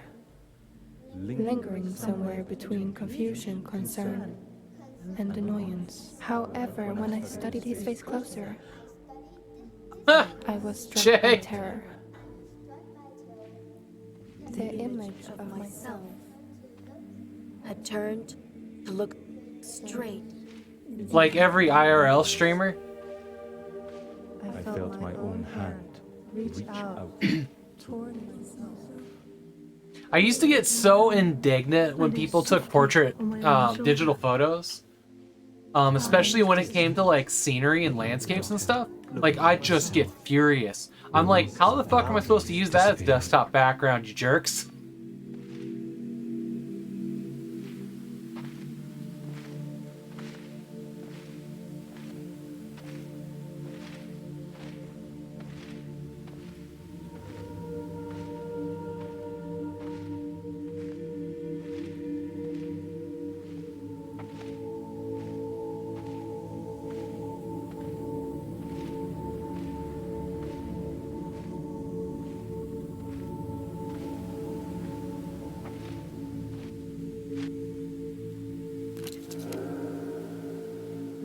lingering somewhere between confusion, concern, and annoyance. However, when I studied his face closer, I was struck by Jay. terror. The image of myself Had turned to look straight. Like every IRL streamer. I felt my own hand reach out toward myself. I used to get so indignant when people took portrait digital photos. Especially when it came to like scenery and landscapes and stuff. Like I'd just get furious. I'm like, how the fuck am I supposed to use that as desktop background, you jerks?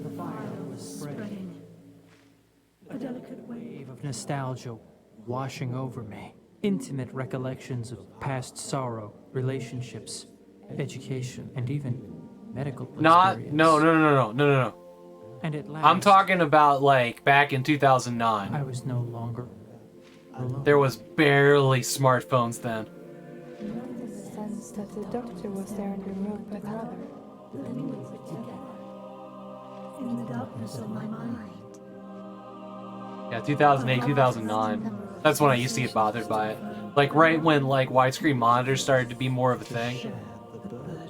the fire was spreading. A delicate wave. Wave of nostalgia washing over me. Intimate recollections of past sorrow, relationships, education, and even medical Not experience. no. And at last, I'm talking about like back in 2009. I was no longer alone. There was barely smartphones then. The sense that the doctor was there in the room with another. In the darkness of my mind. Yeah, 2008, 2009. That's when I used to get bothered by it. Like right when like widescreen monitors started to be more of a thing. Share the burden.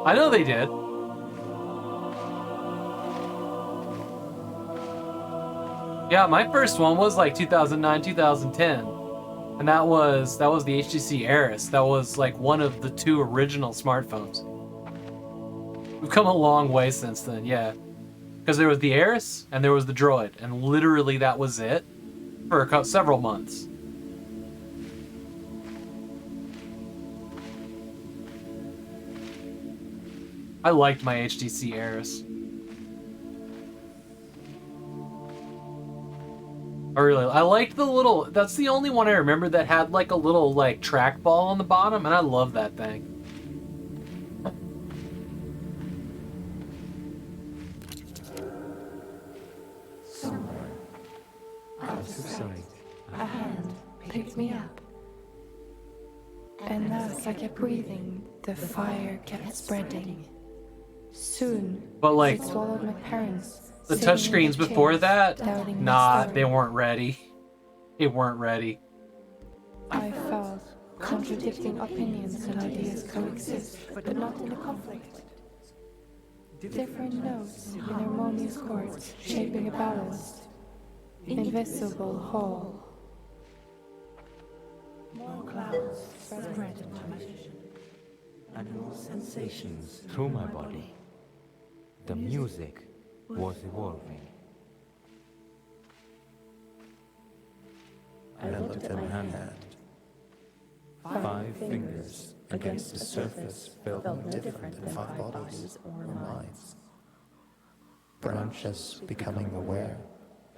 I know they did. Yeah, my first one was like 2009, 2010. And that was the HTC Aris. That was like one of the 2 original smartphones. We've come a long way since then, yeah. Because there was the Aris and there was the Droid, and literally that was it for several months. I liked my HTC Aris. I liked the little, that's the only one I remember that had like a little like trackball on the bottom, and I love that thing. Somewhere, out of sight, A hand picked me up. And as I kept breathing, the fire kept spreading. Soon, But like, it swallowed my parents. the sitting in touchscreens their before chairs, that, doubting my nah, story. they weren't ready. They weren't ready. I felt contradicting opinions and ideas coexist, but not in a conflict. Different notes in harmonious chords, shaping a balanced, invisible whole. More clouds spread into my vision, and more sensations Through my body, the music was evolving. I looked at my hand. 5 fingers against the surface felt no different than 5 bodies or minds. Branches becoming aware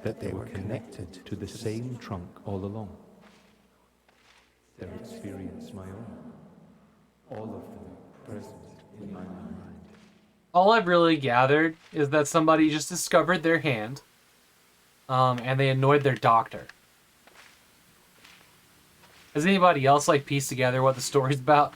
that they were connected to the same trunk all along. Their experience my own. All of them present in my mind. All I've really gathered is that somebody just discovered their hand, and they annoyed their doctor. Has anybody else like pieced together what the story's about?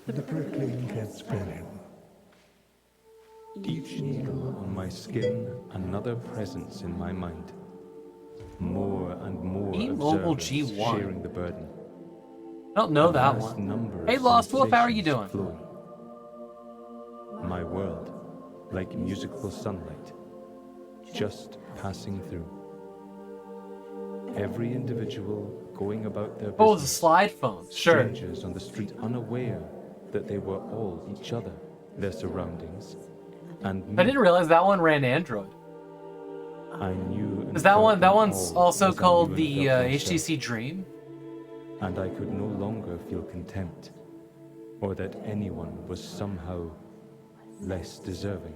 The prickling kept spreading. Each needle on my skin, another presence in my mind. More and more E-Mobile observers G1. sharing the burden. I don't know A that vast one. number Hey, of Lost Wolf, how are you sensations doing? flowing. My world, like musical sunlight, just passing through. Every individual going about their Oh, the business. slide phone. Sure. Strangers on the street unaware that they were all each other, their surroundings, and me. I didn't realize that one ran Android. I knew. Is that one? That one's all also as I called knew the and felt myself. HTC Dream. And I could no longer feel contempt, or that anyone was somehow less deserving.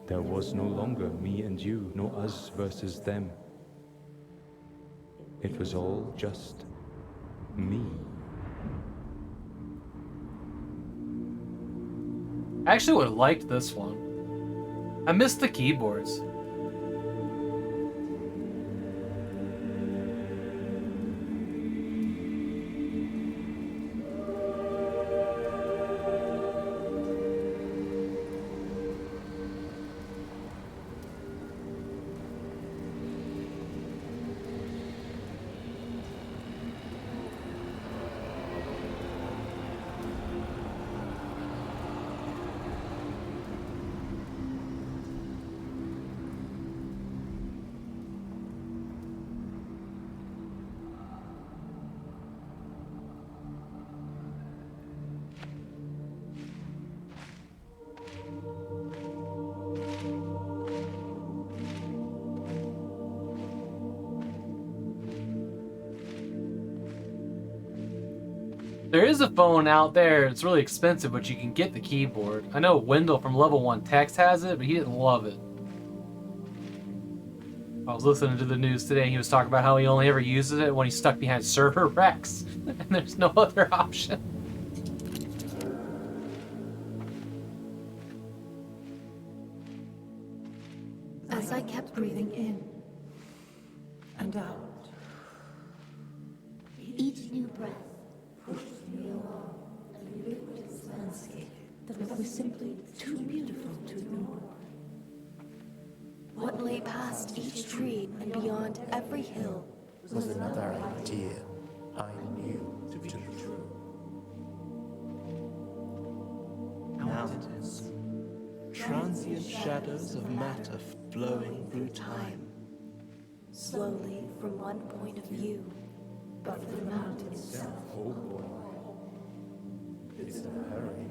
There was no longer me and you, no us versus them. It was all just me. I actually would have liked this one. I missed the keyboards. There is a phone out there, it's really expensive, but you can get the keyboard. I know Wendell from Level 1 Text has it, but he didn't love it. I was listening to the news today, he was talking about how he only ever uses it when he's stuck behind server Rex, and there's no other option. as I kept breathing in and out. Each new breath pushed me along a ubiquitous landscape. that was simply too beautiful to ignore. What lay past each tree and beyond every hill Was another idea I knew to be true. Mountains. Transient shadows of matter flowing through time. slowly from one point of view. But the mountain itself, Oh boy. It's in a hurry,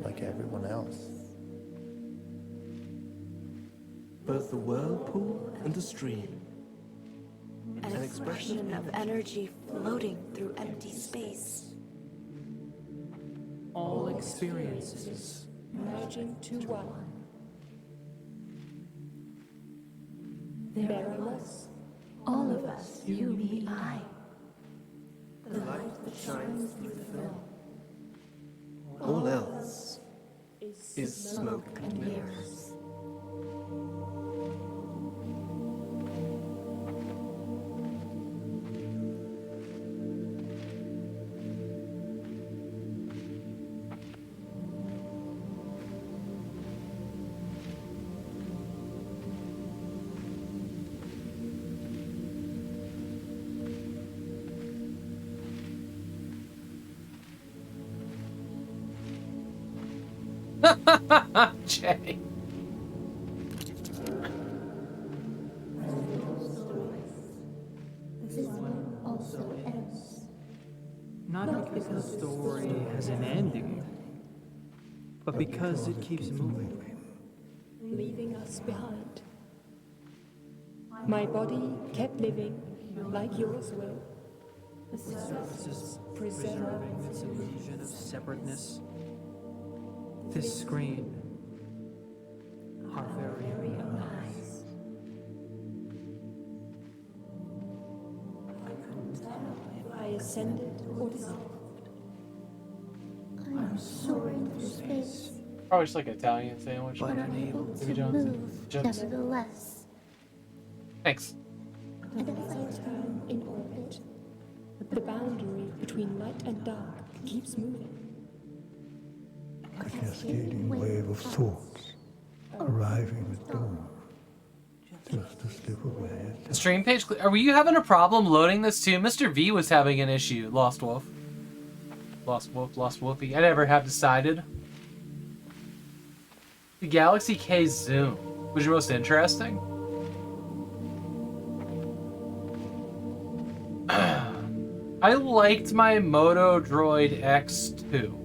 like everyone else. Both the whirlpool and the stream. An expression of energy floating through empty space. All experiences Merging to one. there are us, all of us, you, me, I. The light that shines through the film. All else is smoke and mirrors. mirrors. Jay. This one also ends. not because the story has an ending, but because it keeps moving. Leaving us behind. My body kept living like yours will. The surface Just Preserving its illusion of separateness. This screen, our very own eyes. I couldn't tell if I ascended or dissolved. I'm soaring through space, Probably just like an Italian sandwich. but unable to Maybe Johnson. move Johnson. nevertheless. Thanks. And as I turn in orbit, the boundary between light and dark keeps moving. A cascading wave of thoughts arriving at dawn. Just to slip away. The stream page. Are you having a problem loading this too? Mr. V was having an issue. Lost Wolf. Lost Wolf. Lost Wolfie. I never have decided. The Galaxy K Zoom was your most interesting. I liked my Moto Droid X2.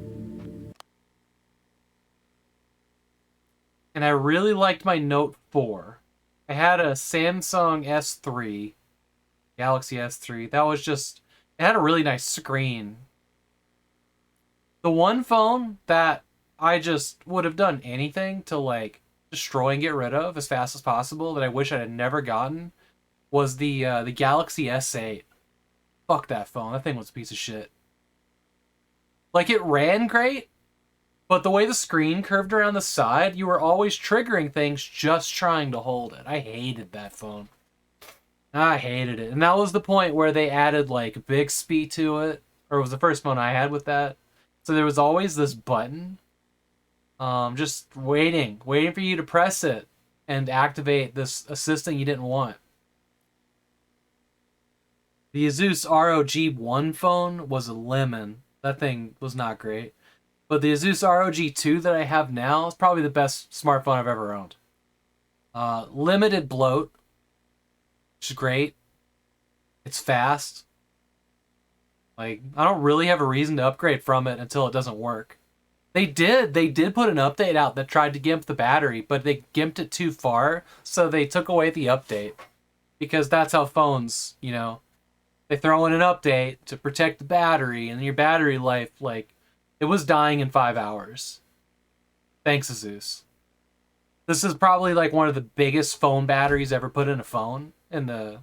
And I really liked my Note 4. I had a Samsung S3, Galaxy S3. That was just, it had a really nice screen. The one phone that I just would have done anything to like destroy and get rid of as fast as possible that I wish I had never gotten was the Galaxy S8. Fuck that phone. That thing was a piece of shit. Like, it ran great, but the way the screen curved around the side, you were always triggering things just trying to hold it. I hated that phone. I hated it. And that was the point where they added, like, Bixby to it. Or it was the first phone I had with that. So there was always this button. Just waiting for you to press it and activate this assistant you didn't want. The Asus ROG 1 phone was a lemon. That thing was not great. But the Asus ROG 2 that I have now is probably the best smartphone I've ever owned. Limited bloat, which is great. It's fast. Like, I don't really have a reason to upgrade from it until it doesn't work. They did put an update out that tried to gimp the battery, but they gimped it too far, so they took away the update. Because that's how phones, you know, they throw in an update to protect the battery, and your battery life, like, it was dying in 5 hours. Thanks, Asus. This is probably, like, one of the biggest phone batteries ever put in a phone. In the,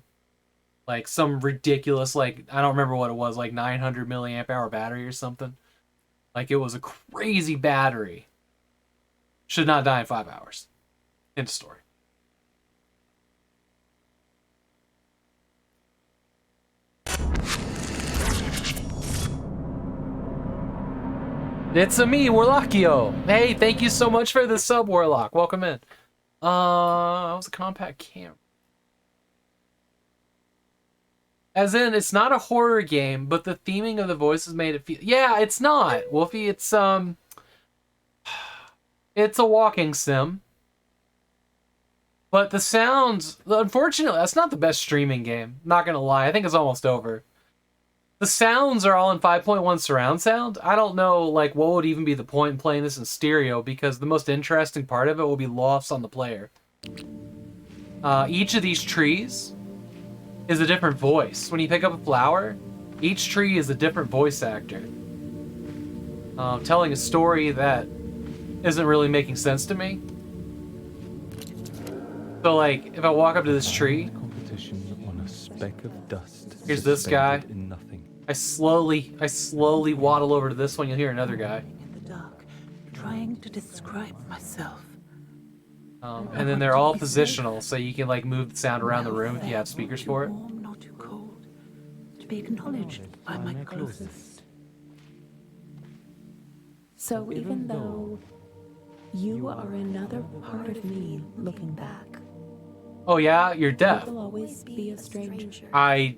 like, some ridiculous, like, I don't remember what it was, like 900 milliamp hour battery or something. Like, it was a crazy battery. Should not die in 5 hours. End of story. It's a me, Warlockio. Hey, thank you so much for the sub, Warlock. Welcome in. That was a compact camera. As in, it's not a horror game, but the theming of the voices made it feel. Yeah, it's not, Wolfie. It's a walking sim. But the sounds, unfortunately, that's not the best streaming game. Not gonna lie, I think it's almost over. The sounds are all in 5.1 surround sound. I don't know, like, what would even be the point in playing this in stereo, because the most interesting part of it will be lost on the player. Each of these trees is a different voice. When you pick up a flower, each tree is a different voice actor. Telling a story that isn't really making sense to me. So, like, if I walk up to this tree, Competition on a speck of dust. here's this guy. suspended in nothing. I slowly waddle over to this one, you'll hear another guy. In the dark, trying to describe myself. And then they're all positional, so you can, like, move the sound around the room if you have speakers for it. Warm, not too cold. To be acknowledged by my closest. So even though you are another part of me looking back, Oh yeah, you're deaf. you will always be a stranger. I,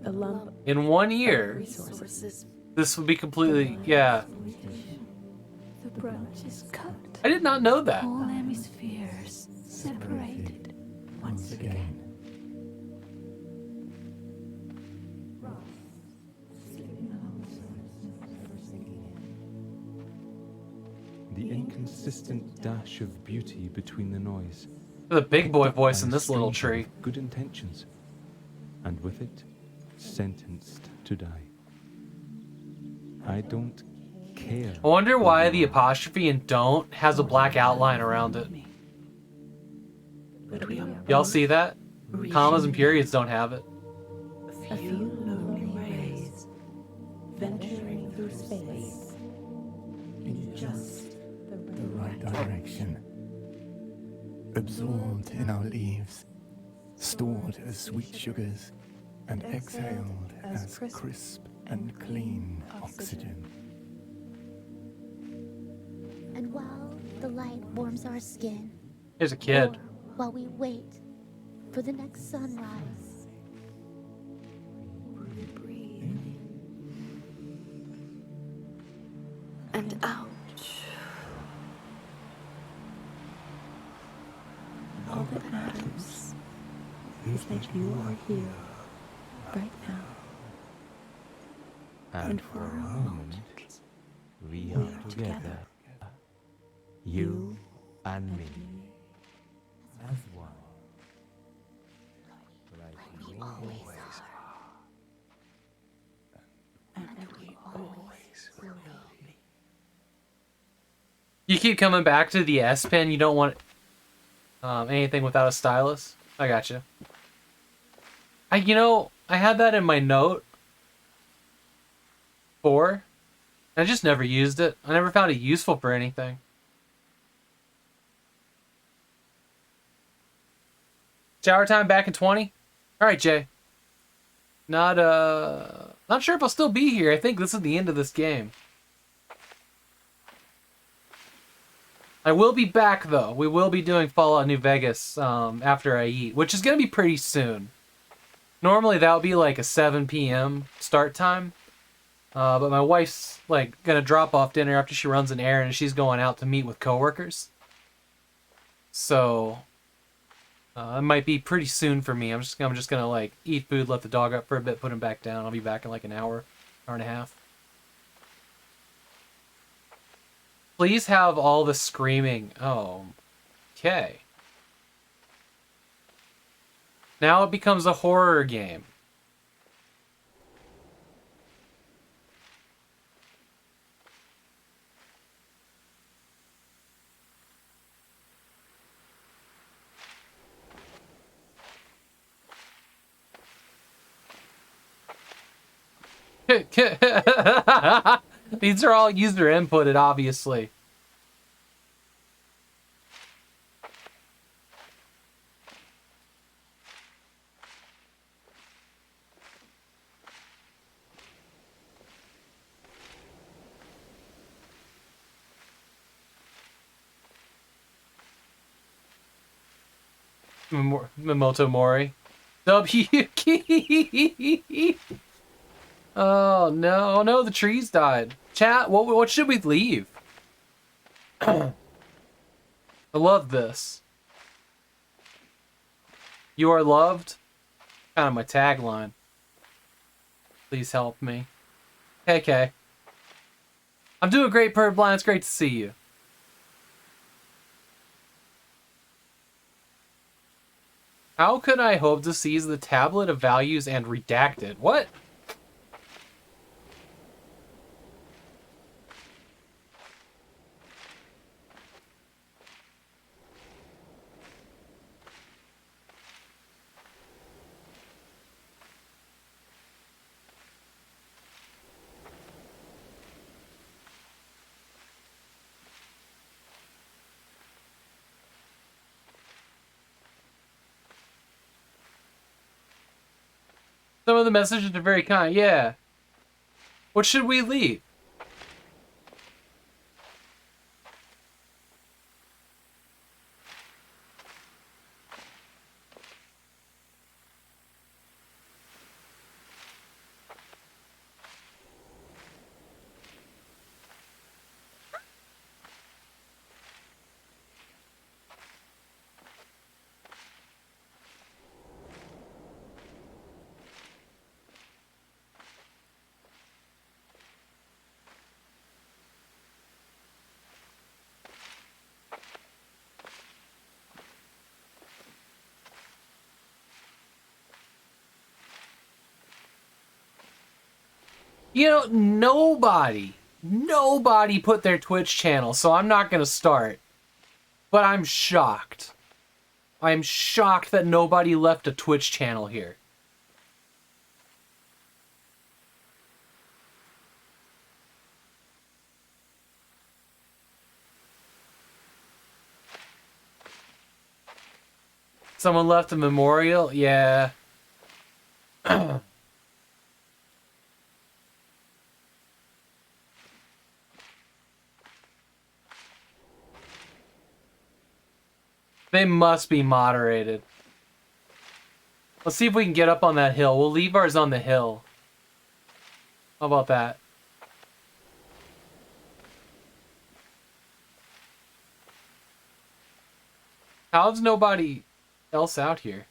A lump in 1 year, resources. this would be completely, yeah. The branch is cut. I did not know that. All hemispheres separated once again. The inconsistent dash of beauty between the noise. The big boy voice in And this little stranger tree. with good intentions, and with it, sentenced to die. I don't care. I wonder why the apostrophe in don't has a black outline around it. But we are Y'all see that? Commas and periods don't have it. a few lonely rays venturing through space in just The right direction. Absorbed in our leaves, stored as sweet sugars, and exhaled as crisp and clean oxygen. And while the light warms our skin, Here's a kid. or while we wait for the next sunrise, and out. All that matters is that you are here, right now. And for a moment, we are together. You and me. As one. like we always are. And we always will be. You keep coming back to the S Pen. You don't want anything without a stylus. I gotcha. I had that in my note 4. I just never used it. I never found it useful for anything. Shower time back in 20? Alright, Jay. Not sure if I'll still be here. I think this is the end of this game. I will be back, though. We will be doing Fallout New Vegas after I eat, which is going to be pretty soon. Normally, that would be like a 7 p.m. start time. But my wife's like going to drop off dinner after she runs an errand, and she's going out to meet with coworkers. So, it might be pretty soon for me. I'm just going to like eat food, let the dog up for a bit, put him back down. I'll be back in like an hour and a half. Please have all the screaming. Oh, okay. Now it becomes a horror game. These are all user inputted, obviously. Mimoto Mori. W. Oh no! Oh no! The trees died. Chat. What should we leave? I love this. You are loved. Kind of my tagline. Please help me. KK. I'm doing great, Purblind. It's great to see you. How could I hope to seize the tablet of values and redacted? What? Some of the messages are very kind. Yeah. What should we leave? You know, nobody put their Twitch channel, so I'm not gonna start. But I'm shocked. I'm shocked that nobody left a Twitch channel here. Someone left a memorial? Yeah. They must be moderated. Let's see if we can get up on that hill. We'll leave ours on the hill. How about that? How's nobody else out here?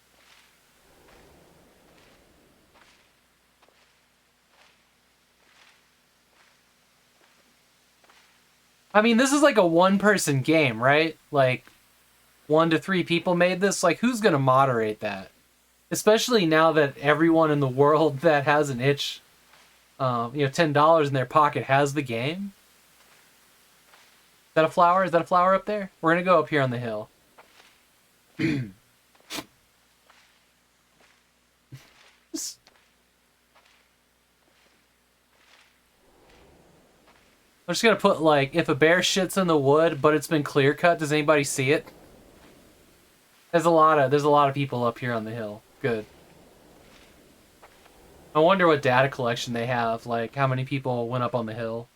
I mean, this is like a one-person game, right? Like, 1 to 3 people made this. Like, who's gonna moderate that? Especially now that everyone in the world that has an itch, $10 in their pocket has the game. Is that a flower? Is that a flower up there? We're gonna go up here on the hill. I'm just gonna put, like, if a bear shits in the wood, but it's been clear cut, does anybody see it? There's a lot of people up here on the hill. Good. I wonder what data collection they have, like how many people went up on the hill.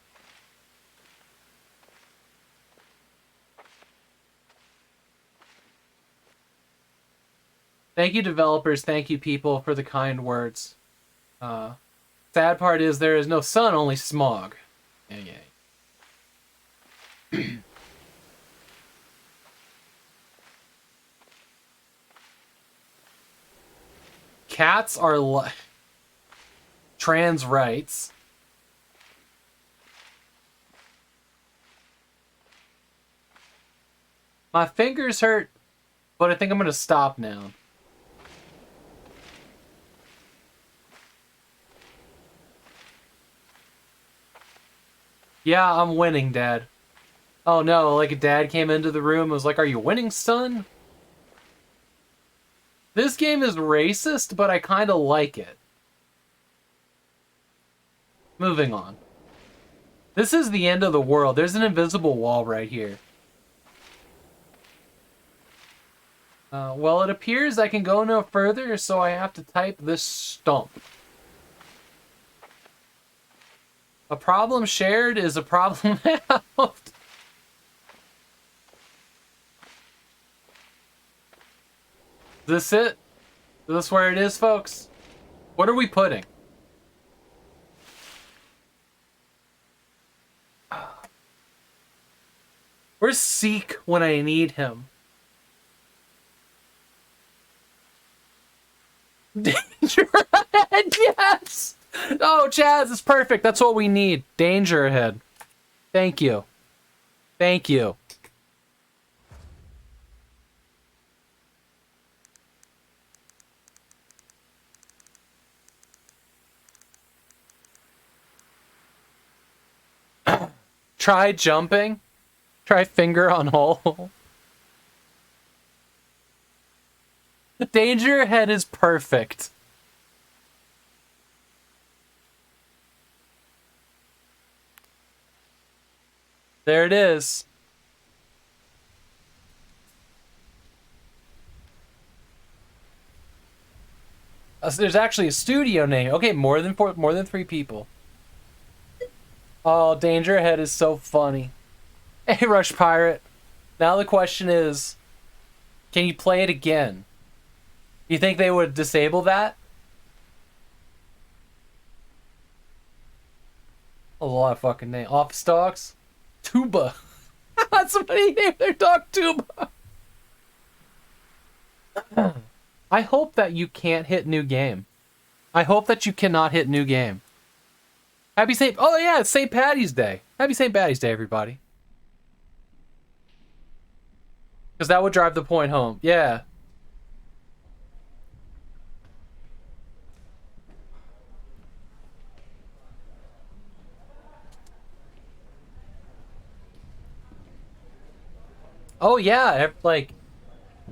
Thank you, developers. Thank you, people, for the kind words. Sad part is there is no sun, only smog. Yeah. Cats are trans rights. My fingers hurt, but I think I'm gonna stop now. Yeah, I'm winning, Dad. Oh no, like a dad came into the room and was like, "Are you winning, son?" This game is racist, but I kind of like it. Moving on. This is the end of the world. There's an invisible wall right here. Well, it appears I can go no further, so I have to type this stump. A problem shared is a problem halved. Is this it? Is this where it is, folks? What are we putting? Where's Seek when I need him? Danger ahead, yes! Oh, Chaz, it's perfect. That's what we need. Danger ahead. Thank you. Thank you. Try jumping. Try finger on hole. Danger ahead is perfect. There it is. There's actually a studio name. Okay, more than 3 people. Oh, Danger Ahead is so funny. Hey, Rush Pirate. Now the question is, can you play it again? You think they would disable that? A lot of fucking name. Office Dogs? Tuba. Somebody named their dog Tuba. I hope that you can't hit new game. I hope that you cannot hit new game. Happy St. Oh yeah, it's St. Patty's Day. Happy St. Patty's Day, everybody. Because that would drive the point home. Yeah. Oh yeah, like,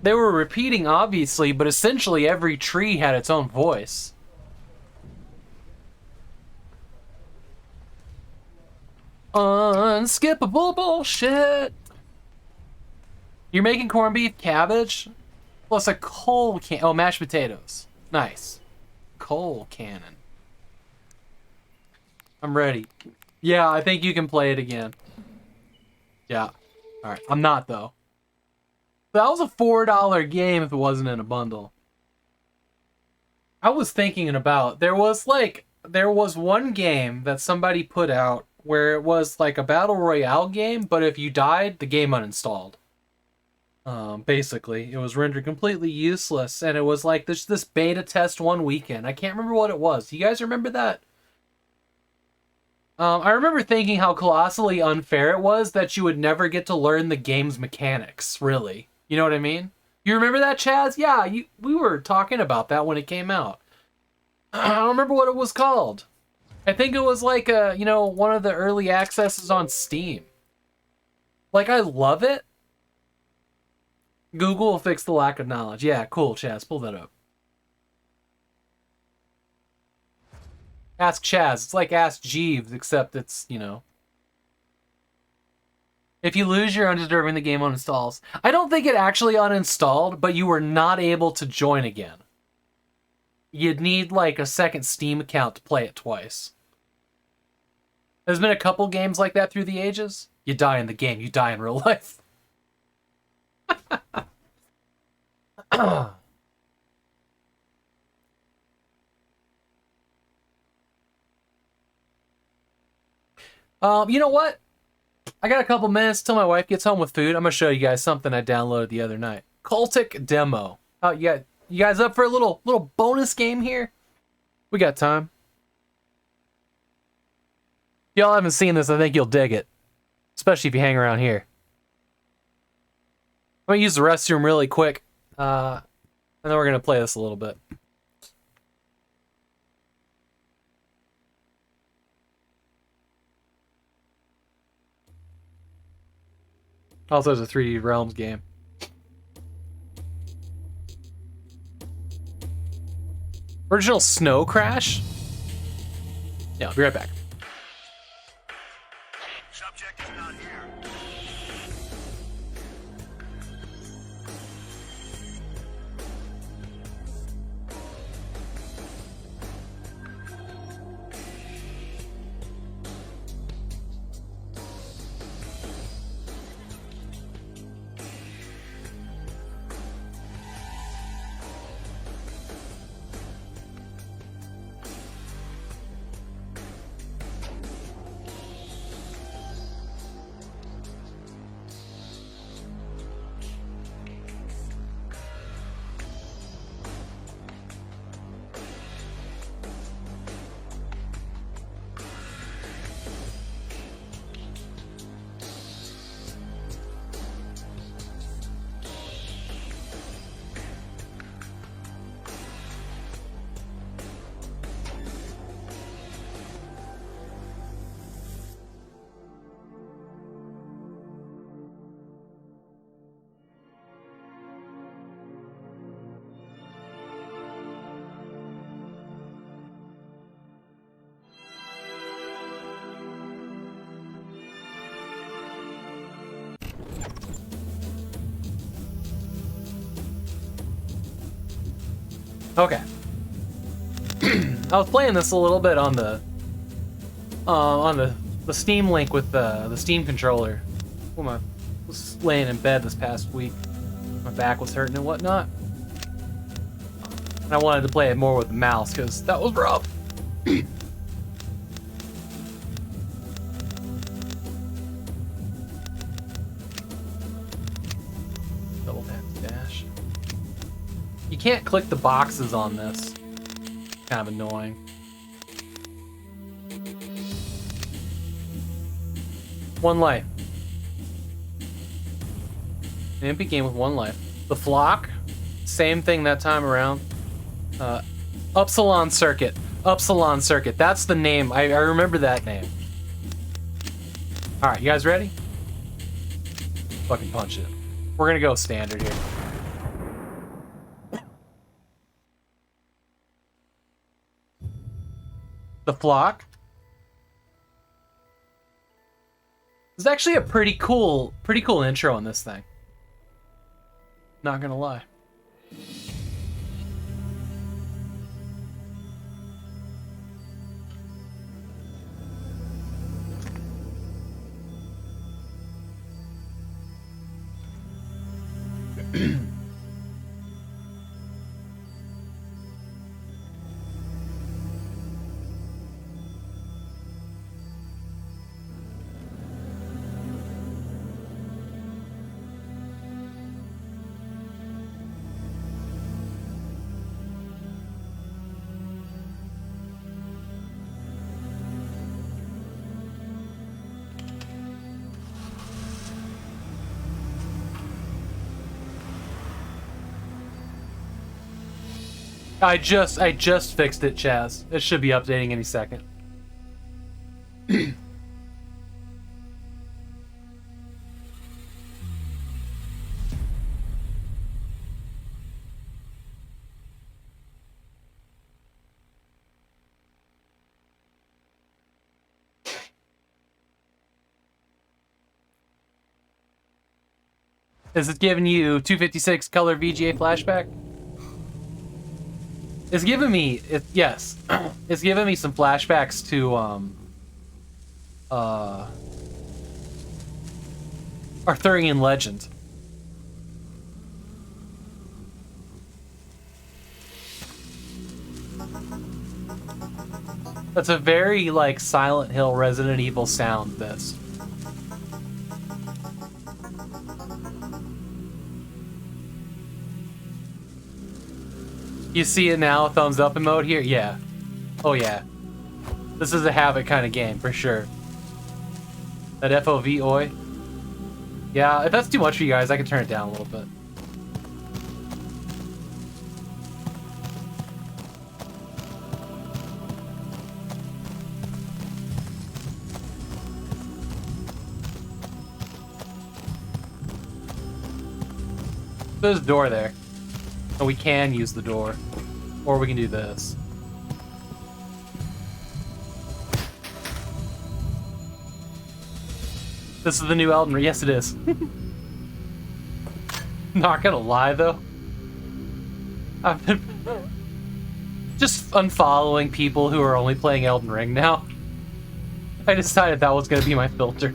they were repeating obviously, but essentially every tree had its own voice. Unskippable bullshit. You're making corned beef, cabbage, plus a coal can. Oh, mashed potatoes. Nice. Coal cannon. I'm ready. Yeah, I think you can play it again. Yeah. All right. I'm not though. That was a $4 game if it wasn't in a bundle. I was thinking about, there was one game that somebody put out where it was like a battle royale game, but if you died, the game uninstalled. Basically, it was rendered completely useless, and it was like this beta test one weekend. I can't remember what it was. Do you guys remember that? I remember thinking how colossally unfair it was that you would never get to learn the game's mechanics, really. You know what I mean? You remember that, Chaz? Yeah, we were talking about that when it came out. I don't remember what it was called. I think it was like one of the early accesses on Steam. Like, I love it. Google will fix the lack of knowledge. Yeah, cool, Chaz. Pull that up. Ask Chaz. It's like Ask Jeeves, except it's, If you lose, you're undeserving the game uninstalls. I don't think it actually uninstalled, but you were not able to join again. You'd need, like, a second Steam account to play it twice. There's been a couple games like that through the ages. You die in the game, you die in real life. You know what? I got a couple minutes till my wife gets home with food. I'm gonna show you guys something I downloaded the other night. Cultic Demo. Oh, you guys up for a little bonus game here? We got time. If y'all haven't seen this, I think you'll dig it. Especially if you hang around here. I'm gonna use the restroom really quick. And then we're gonna play this a little bit. Also, it's a 3D Realms game. Original Snow Crash? Yeah, I'll be right back. Subject is not here. Okay. I was playing this a little bit on the Steam Link with the Steam controller. When I was laying in bed this past week, my back was hurting and whatnot, and I wanted to play it more with the mouse because that was rough. Double tap dash. You can't click the boxes on this. Kind of annoying. One life. An MP game with one life. The Flock, same thing that time around. Upsilon Circuit. Upsilon Circuit. That's the name. I remember that name. Alright, you guys ready? Fucking punch it. We're gonna go standard here. The Flock. It's actually a pretty cool intro on this thing. Not gonna lie. I just fixed it, Chaz. It should be updating any second. Is it giving you 256 color VGA flashback? It's giving me yes. It's giving me some flashbacks to Arthurian legend. That's a very like Silent Hill Resident Evil sound, this. You see it now, thumbs up emote here? Yeah. Oh yeah. This is a Havok kind of game, for sure. That FOV oi. Yeah, if that's too much for you guys, I can turn it down a little bit. There's a door there. So we can use the door. Or we can do this. This is the new Elden Ring. Yes, it is. Not gonna lie, though. I've been just unfollowing people who are only playing Elden Ring now. I decided that was gonna be my filter.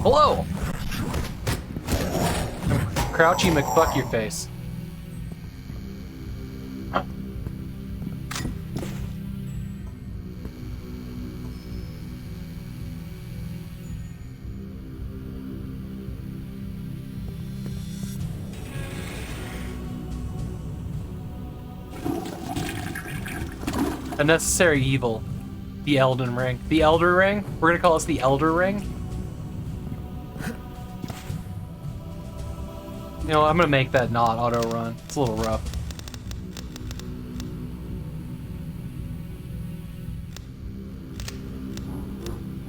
Hello! Crouchy McFuck your face. A necessary evil. The Elden Ring. The Elder Ring? We're gonna call this the Elder Ring? You know, I'm gonna make that not auto run. It's a little rough.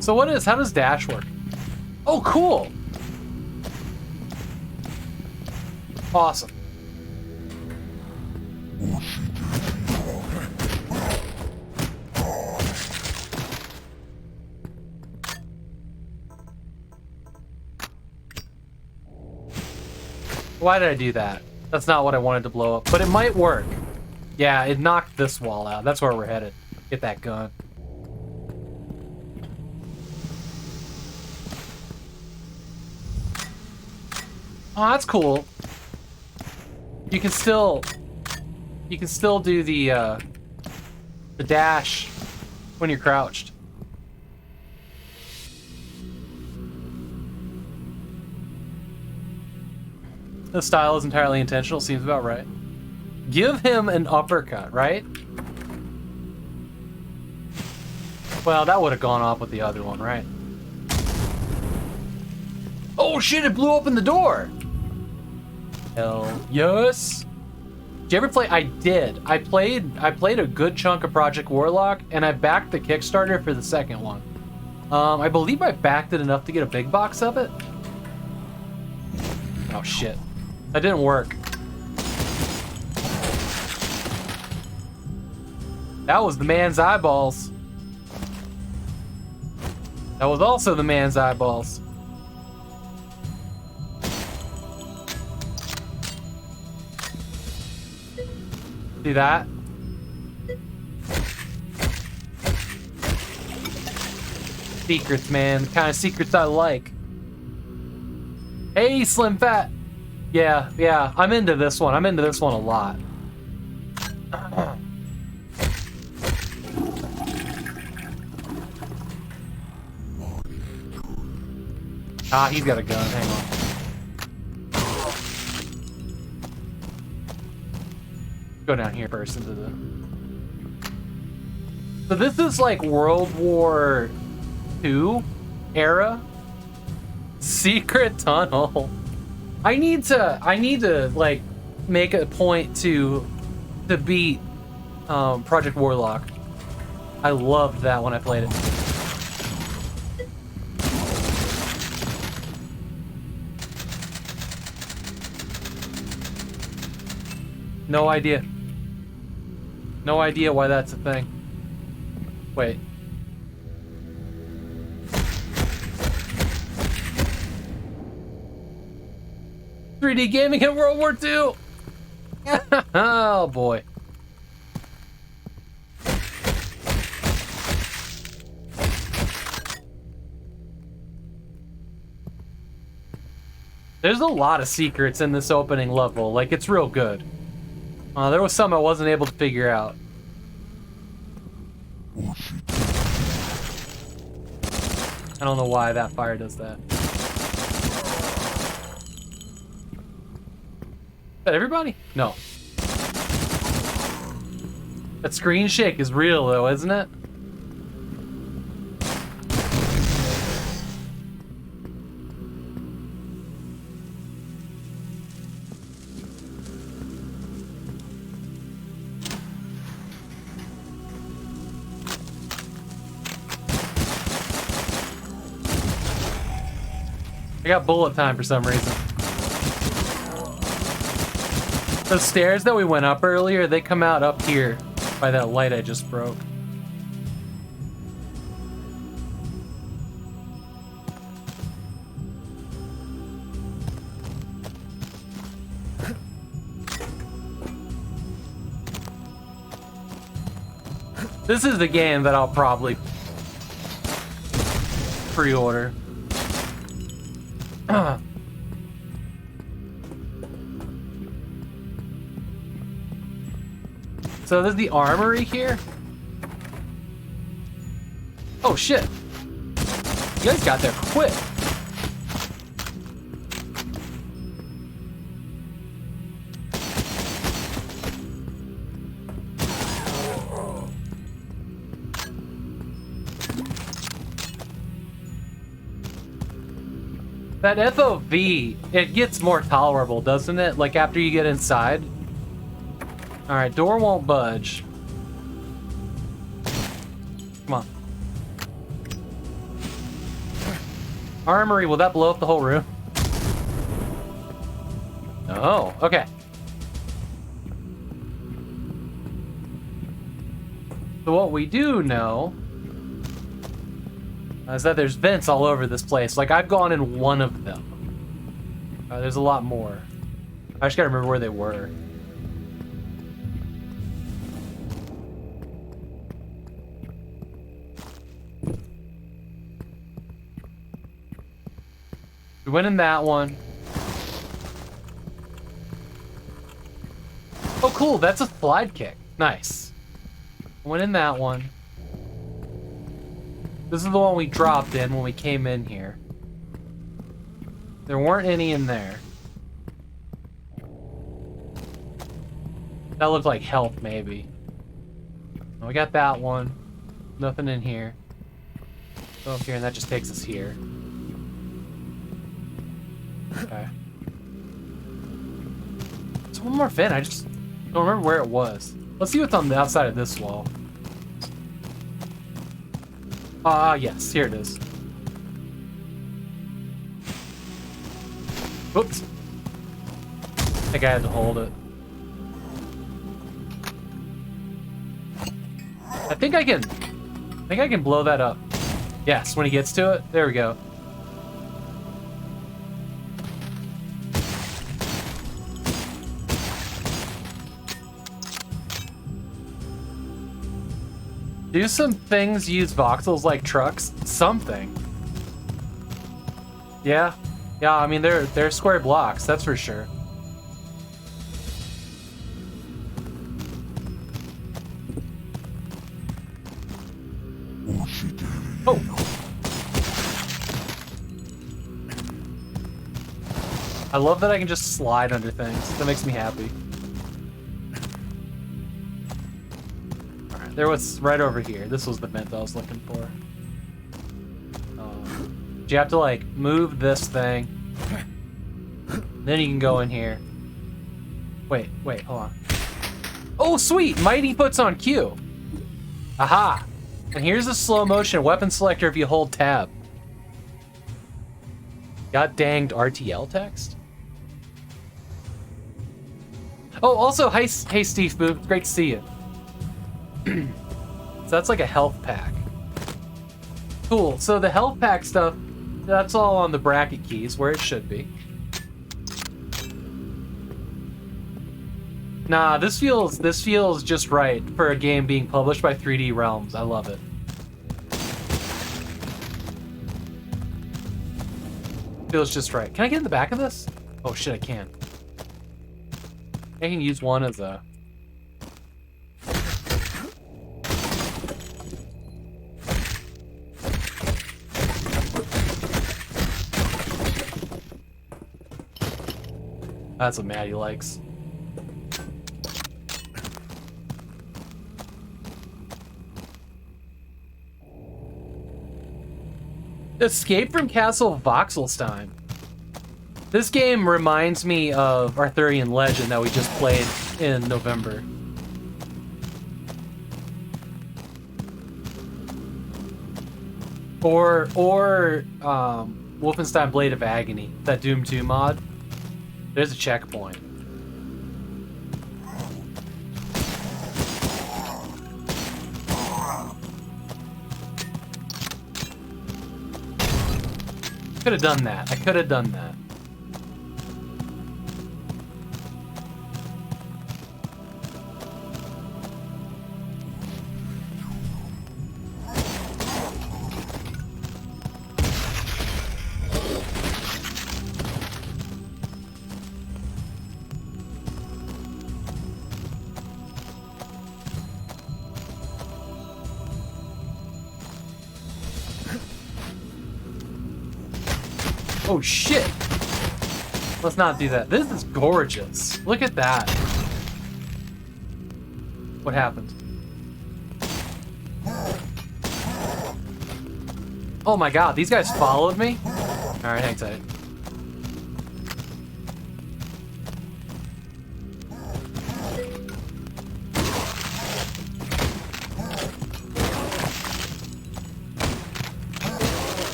So how does dash work? Oh, cool! Awesome. Why did I do that? That's not what I wanted to blow up, but it might work. Yeah, it knocked this wall out. That's where we're headed. Get that gun. Oh, that's cool. You can still do the dash when you're crouched. The style is entirely intentional, seems about right. Give him an uppercut, right? Well, that would have gone off with the other one, right? Oh shit, it blew open the door! Hell yes! Did you ever play? I did. I played a good chunk of Project Warlock, and I backed the Kickstarter for the second one. I believe I backed it enough to get a big box of it. Oh shit. That didn't work. That was the man's eyeballs. That was also the man's eyeballs. See that? Secrets, man. The kind of secrets I like. Hey, Slim Fat. Yeah, I'm into this one. I'm into this one a lot. Ah, he's got a gun. Hang on. Go down here first into the... So this is like World War II era? Secret tunnel. I need to like make a point to beat Project Warlock. I loved that when I played it. No idea. No idea why that's a thing. Wait. "3D gaming in World War II." Oh boy. There's a lot of secrets in this opening level. Like, it's real good. There was some I wasn't able to figure out. I don't know why that fire does that. Is that everybody? No. That screen shake is real though, isn't it? I got bullet time for some reason. The stairs that we went up earlier, they come out up here by that light I just broke. This is the game that I'll probably pre-order. So there's the armory here. Oh shit. You guys got there quick. That FOV, it gets more tolerable, doesn't it? Like after you get inside. All right, door won't budge. Come on. Armory, will that blow up the whole room? Oh, okay. So what we do know is that there's vents all over this place. Like, I've gone in one of them. There's a lot more. I just gotta remember where they were. We went in that one. Oh, cool. That's a slide kick. Nice. Went in that one. This is the one we dropped in when we came in here. There weren't any in there. That looked like health, maybe. We got that one. Nothing in here. Go up here, and that just takes us here. Okay. It's one more vent. I just don't remember where it was. Let's see what's on the outside of this wall. Yes, here it is. Whoops. I think I had to hold it. I think I can blow that up. Yes, when he gets to it. There we go. Do some things use voxels like trucks? Something. Yeah. Yeah, I mean, they're square blocks, that's for sure. Oh! I love that I can just slide under things. That makes me happy. Alright, there was right over here. This was the vent I was looking for. You have to, like, move this thing. Then you can go in here. Wait, hold on. Oh, sweet! Mighty puts on Q. Aha! And here's a slow motion weapon selector if you hold tab. God danged RTL text? Oh, also, hey Steve Boo. Great to see you. So that's like a health pack. Cool. So the health pack stuff, that's all on the bracket keys, where it should be. Nah, this feels just right for a game being published by 3D Realms. I love it. Feels just right. Can I get in the back of this? Oh shit, I can. I can use one as a... That's what Maddie likes. Escape from Castle Voxelstein. This game reminds me of Arthurian Legend that we just played in November. Or Wolfenstein Blade of Agony, that Doom 2 mod. There's a checkpoint. Could have done that. I could have done that. Oh shit! Let's not do that. This is gorgeous. Look at that. What happened? Oh my god, these guys followed me? Alright, hang tight.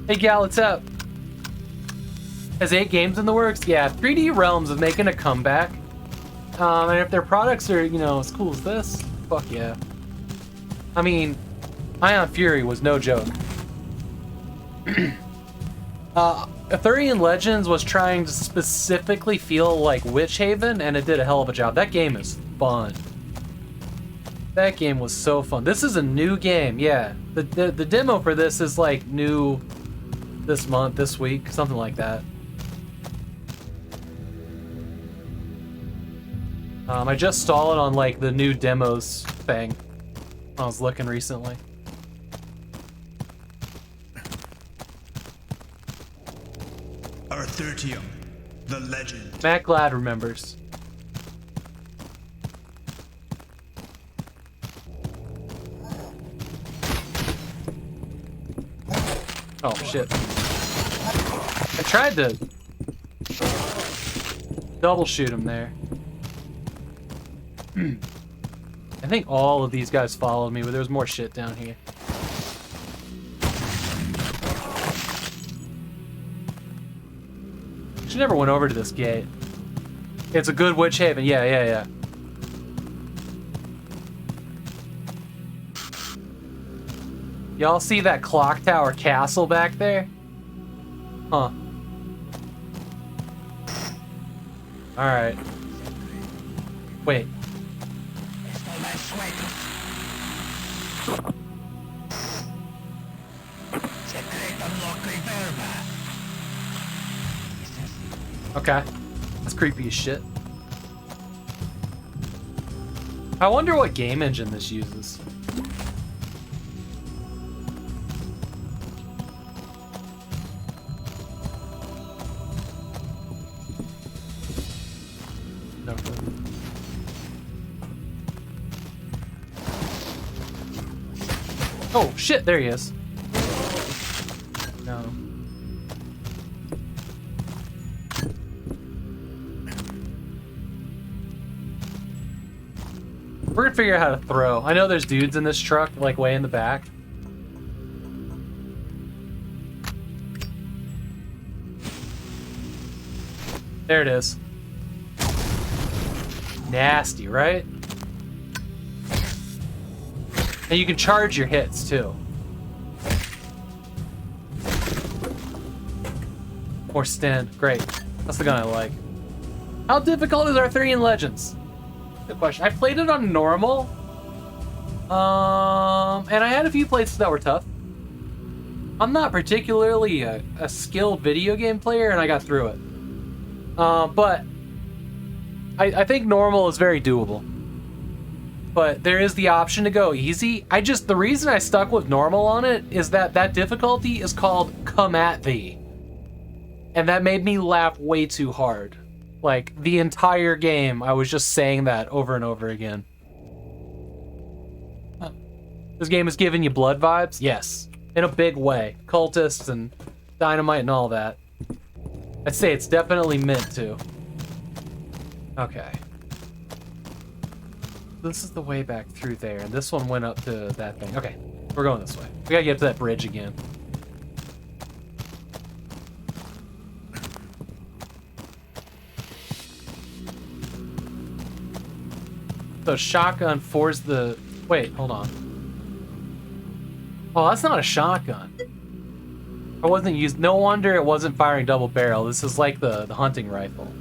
Hey Gal, what's up? Has 8 games in the works? Yeah, 3D Realms is making a comeback. And if their products are, you know, as cool as this, fuck yeah. I mean, Ion Fury was no joke. Artyom Legends was trying to specifically feel like Witch Haven, and it did a hell of a job. That game is fun. That game was so fun. This is a new game, yeah. The demo for this is like new this month, this week, something like that. I just saw it on like the new demos thing. I was looking recently. Artyom, the legend. Matt Glad remembers. Oh shit. I tried to double shoot him there. I think all of these guys followed me, but there was more shit down here. She never went over to this gate. It's a good Witch Haven. Yeah. Y'all see that clock tower castle back there? Huh. Alright. Wait. Okay. That's creepy as shit. I wonder what game engine this uses. No clue. Oh shit, there he is. No. We're gonna figure out how to throw. I know there's dudes in this truck, like way in the back. There it is. Nasty, right? And you can charge your hits too. Or stand. Great. That's the gun I like. How difficult is Artyom Legends? Good question. I played it on normal. And I had a few places that were tough. I'm not particularly a skilled video game player, and I got through it. But I think normal is very doable. But there is the option to go easy. The reason I stuck with normal on it is that difficulty is called Come At Thee. And that made me laugh way too hard. Like, the entire game, I was just saying that over and over again. This game is giving you blood vibes? Yes. In a big way. Cultists and dynamite and all that. I'd say it's definitely meant to. Okay. This is the way back through there, and this one went up to that thing. Okay, we're going this way. We gotta get to that bridge again. So shotgun force the... Wait, hold on. Oh, that's not a shotgun. I wasn't used... No wonder it wasn't firing double barrel. This is like the hunting rifle.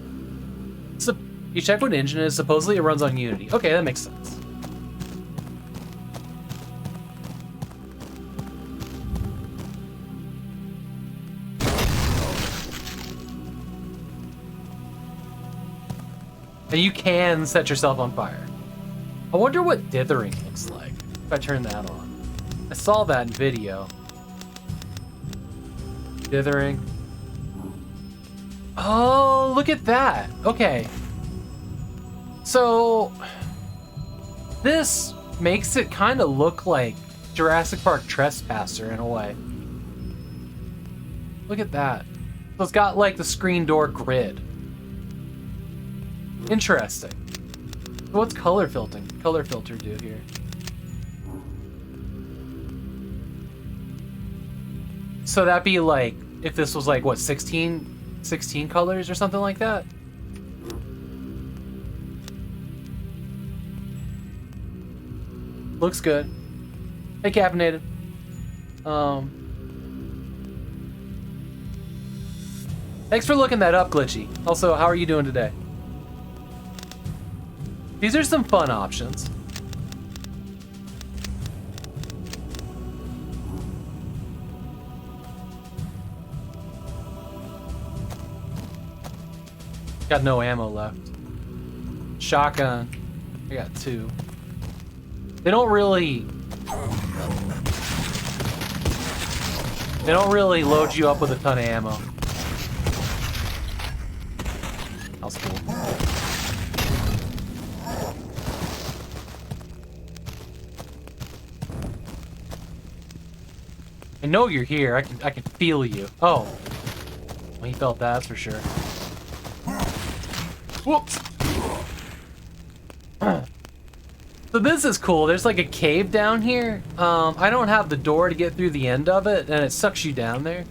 So, you check what engine it is. Supposedly it runs on Unity. Okay, that makes sense. And you can set yourself on fire. I wonder what dithering looks like if I turn that on. I saw that in video. Dithering. Oh, look at that. Okay. So, this makes it kind of look like Jurassic Park Trespasser in a way. Look at that. So it's got like the screen door grid. Interesting. What's color filter do here? So that'd be like, if this was like, what, 16 colors or something like that? Looks good. Hey, caffeinated. Thanks for looking that up, Glitchy. Also, how are you doing today? These are some fun options. Got no ammo left. Shotgun. I got 2. They don't really load you up with a ton of ammo. That was cool. I know you're here. I can feel you. Oh. Well, he felt that, that's for sure. Whoops. So this is cool. There's like a cave down here. I don't have the door to get through the end of it, and it sucks you down there.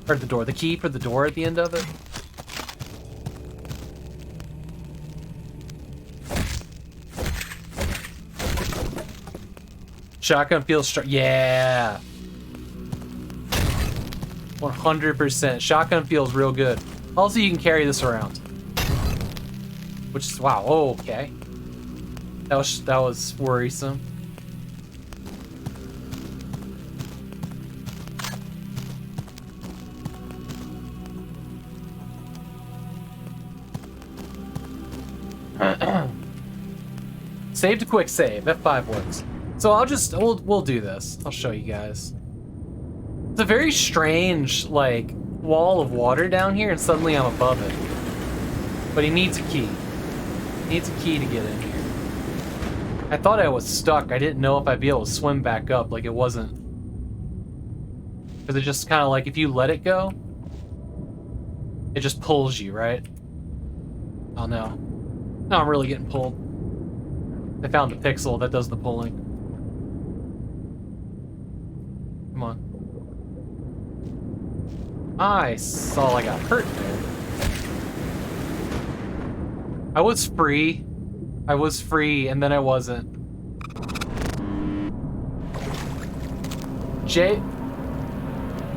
Or the key for the door at the end of it. Shotgun feels strong. Yeah. 100%. Shotgun feels real good. Also, you can carry this around. Which is, wow, oh, okay. That was worrisome. Save to quick save. F5 works. So we'll do this. I'll show you guys. It's a very strange, like, wall of water down here, and suddenly I'm above it. But he needs a key. He needs a key to get in here. I thought I was stuck. I didn't know if I'd be able to swim back up. Like, it wasn't. Because it just kind of like, if you let it go, it just pulls you, right? Oh no. No, I'm really getting pulled. I found the pixel that does the pulling. Come on. I saw I got hurt there. I was free. I was free, and then I wasn't. Jay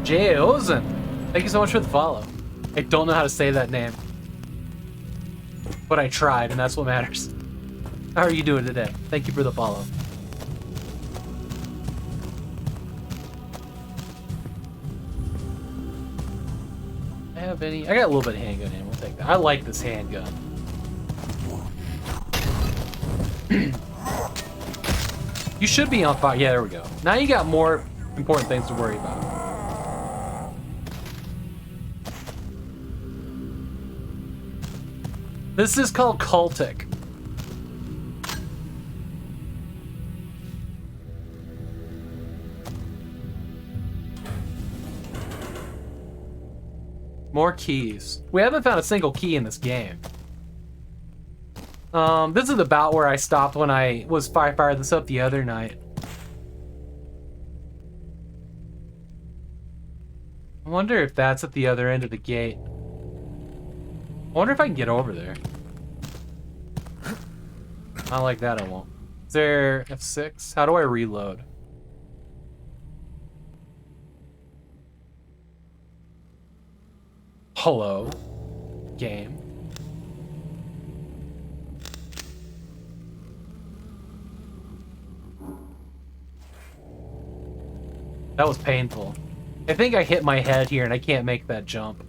Ozen, thank you so much for the follow. I don't know how to say that name, but I tried, and that's what matters. How are you doing today? Thank you for the follow. I have any? I got a little bit of handgun ammo. We'll take that. I like this handgun. You should be on fire. Yeah, there we go. Now you got more important things to worry about. This is called cultic. More keys. We haven't found a single key in this game. This is about where I stopped when I was firing this up the other night. I wonder if that's at the other end of the gate. I wonder if I can get over there. Not like that, I won't. Is there F6? How do I reload? Hello, game. That was painful. I think I hit my head here and I can't make that jump.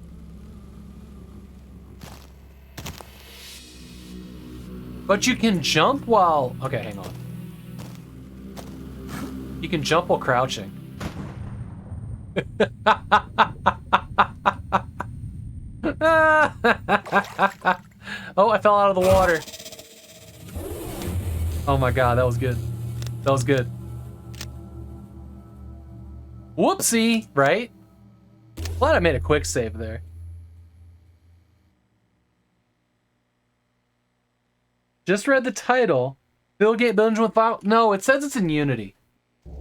But you can jump while... Okay, hang on. You can jump while crouching. Oh, I fell out of the water. Oh my god, that was good. That was good. Whoopsie, right? Glad I made a quick save there. Just read the title. Bill Gates Dungeon with File. No, it says it's in Unity.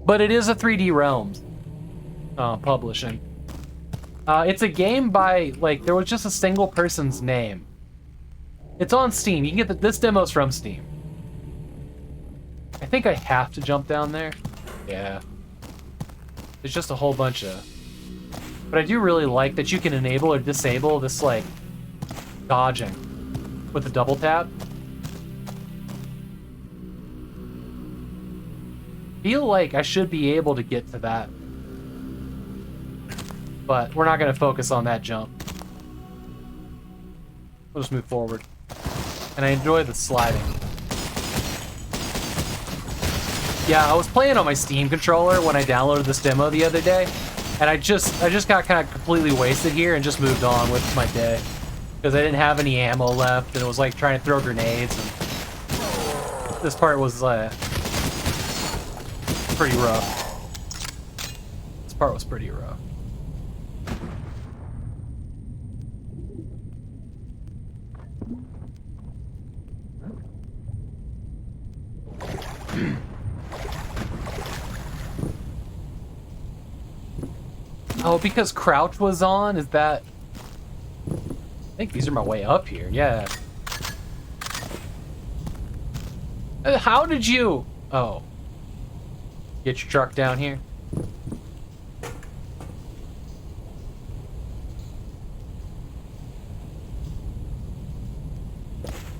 But it is a 3D Realms publishing. It's a game by, like, there was just a single person's name. It's on Steam. You can get this demo's from Steam. I think I have to jump down there. Yeah. There's just a whole bunch of But I do really like that you can enable or disable this, like, dodging with the double tap. Feel like I should be able to get to that. But we're not going to focus on that jump. We'll just move forward. And I enjoy the sliding. Yeah, I was playing on my Steam controller when I downloaded this demo the other day, and I just got kind of completely wasted here and just moved on with my day. Because I didn't have any ammo left, and it was like trying to throw grenades, and this part was pretty rough. This part was pretty rough. Oh, because crouch was on? Is that... I think these are my way up here, yeah. How did you... Oh. Get your truck down here.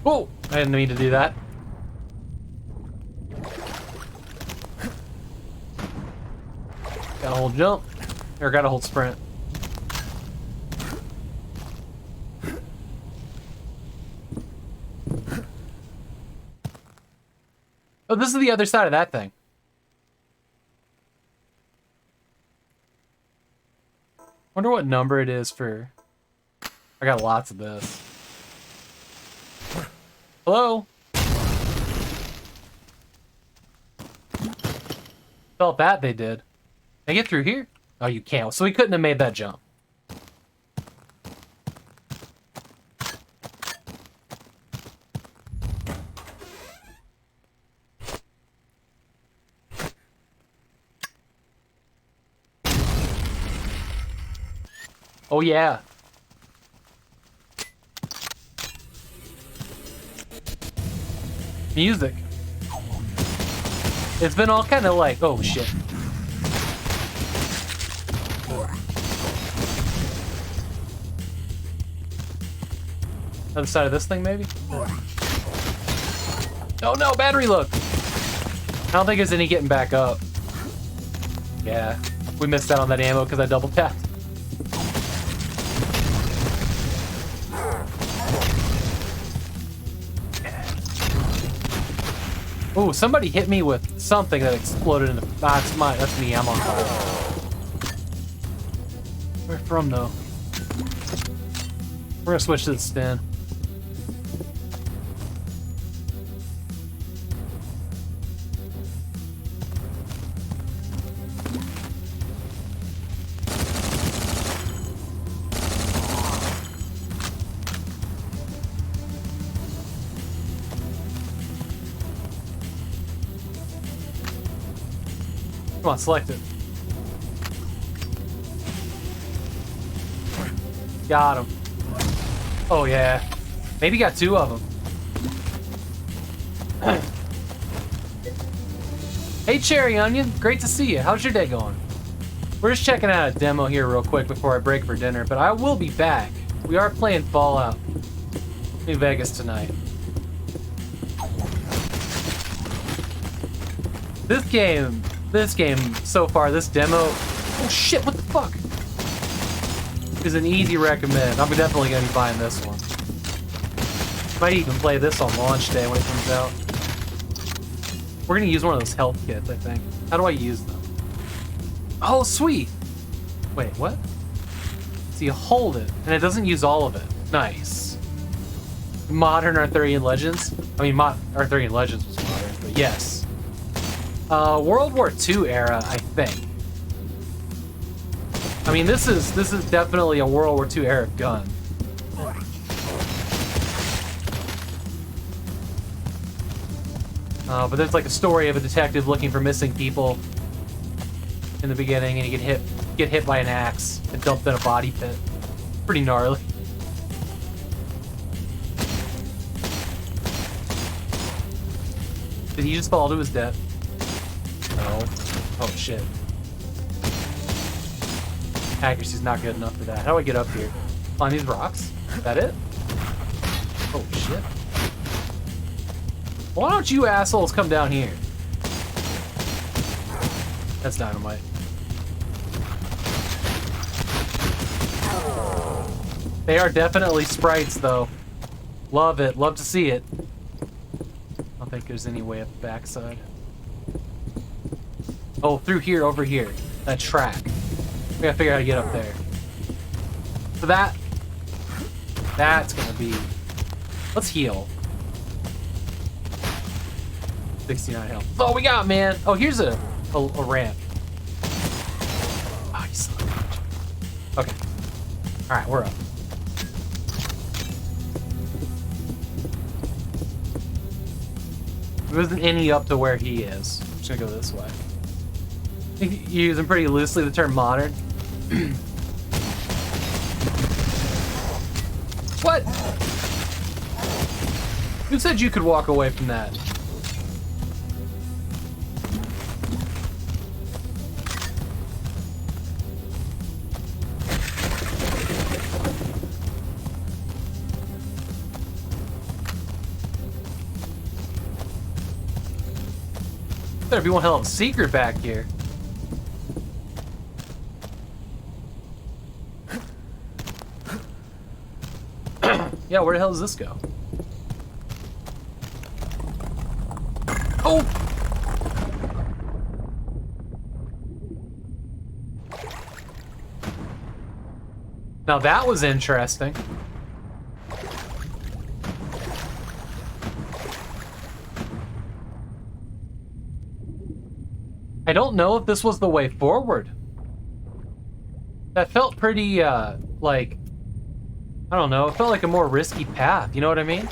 Oh! I didn't mean to do that. Gotta hold jump. Or gotta hold sprint. Oh, this is the other side of that thing. Wonder what number it is for... I got lots of this. Hello? Felt that they did. Can I get through here? Oh, you can't. So we couldn't have made that jump. Oh, yeah. Music. It's been all kind of like, oh, shit. Other side of this thing, maybe? Oh no, battery look! I don't think there's any getting back up. Yeah, we missed out on that ammo because I double tapped. Ooh, somebody hit me with something that exploded in the... Ah, it's mine. That's me. I'm on fire. Where from, though? We're gonna switch to the spin. Come on, select it. Got him. Oh yeah. Maybe got two of them. Hey Cherry Onion, great to see you. How's your day going? We're just checking out a demo here real quick before I break for dinner, but I will be back. We are playing Fallout New Vegas tonight. This game so far, this demo... Oh shit, what the fuck? Is an easy recommend. I'm definitely going to be buying this one. Might even play this on launch day when it comes out. We're going to use one of those health kits, I think. How do I use them? Oh, sweet! Wait, what? So you hold it, and it doesn't use all of it. Nice. Modern Arthurian Legends? I mean, Arthurian Legends was modern, but yes. World War II era, I think. I mean, this is definitely a World War II era gun. But there's like a story of a detective looking for missing people in the beginning, and you get hit by an axe and dumped in a body pit. Pretty gnarly. Did he just fall to his death? No. Oh shit. Accuracy's not good enough for that. How do I get up here? On these rocks? Is that it? Oh, shit. Why don't you assholes come down here? That's dynamite. They are definitely sprites, though. Love it. Love to see it. I don't think there's any way up the backside. Oh, through here, over here. That track. We gotta figure out how to get up there. So that's gonna be... Let's heal. 69 health. That's all we got, man. Oh, here's a ramp. Oh, you son of a bitch. Okay. Alright, we're up. There isn't any up to where he is. I'm just gonna go this way. Using pretty loosely the term modern. What? Who said you could walk away from that? Better be one hell of a secret back here. Yeah, where the hell does this go? Oh! Now that was interesting. I don't know if this was the way forward. That felt pretty, like... I don't know, it felt like a more risky path, you know what I mean?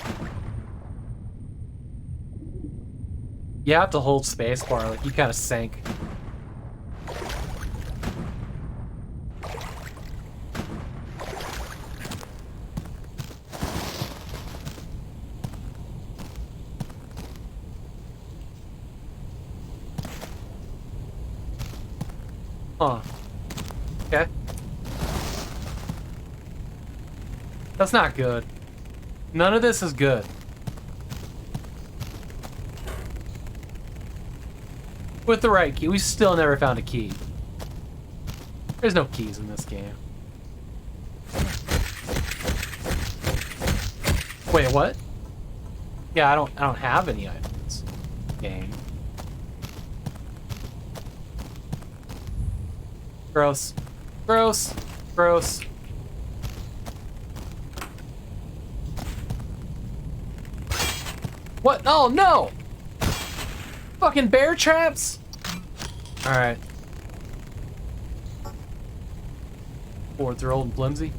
You have to hold spacebar, like you kind of sink. Huh. Okay. That's not good. None of this is good. With the right key, we still never found a key. There's no keys in this game. Wait, what? Yeah, I don't have any items. Game. Gross. Gross. Gross. What? Oh, no! Fucking bear traps? Alright. Boards are old and flimsy.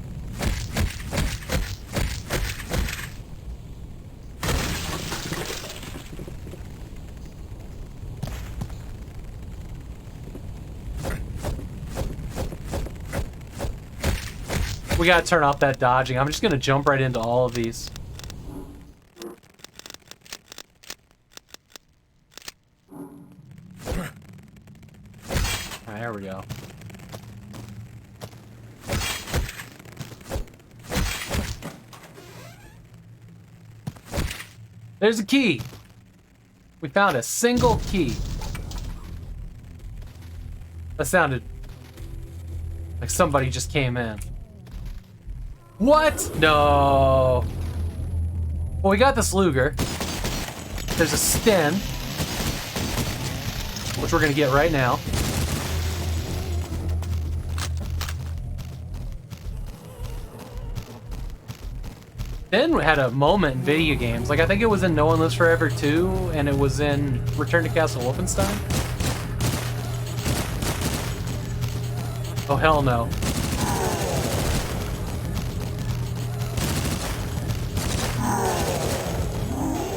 We gotta turn off that dodging. I'm just gonna jump right into all of these. There we go. There's a key. We found a single key. That sounded like somebody just came in. What? No. Well, we got this Luger. There's a Sten, which we're gonna get right now. Sten had a moment in video games. Like, I think it was in No One Lives Forever 2, and it was in Return to Castle Wolfenstein. Oh, hell no.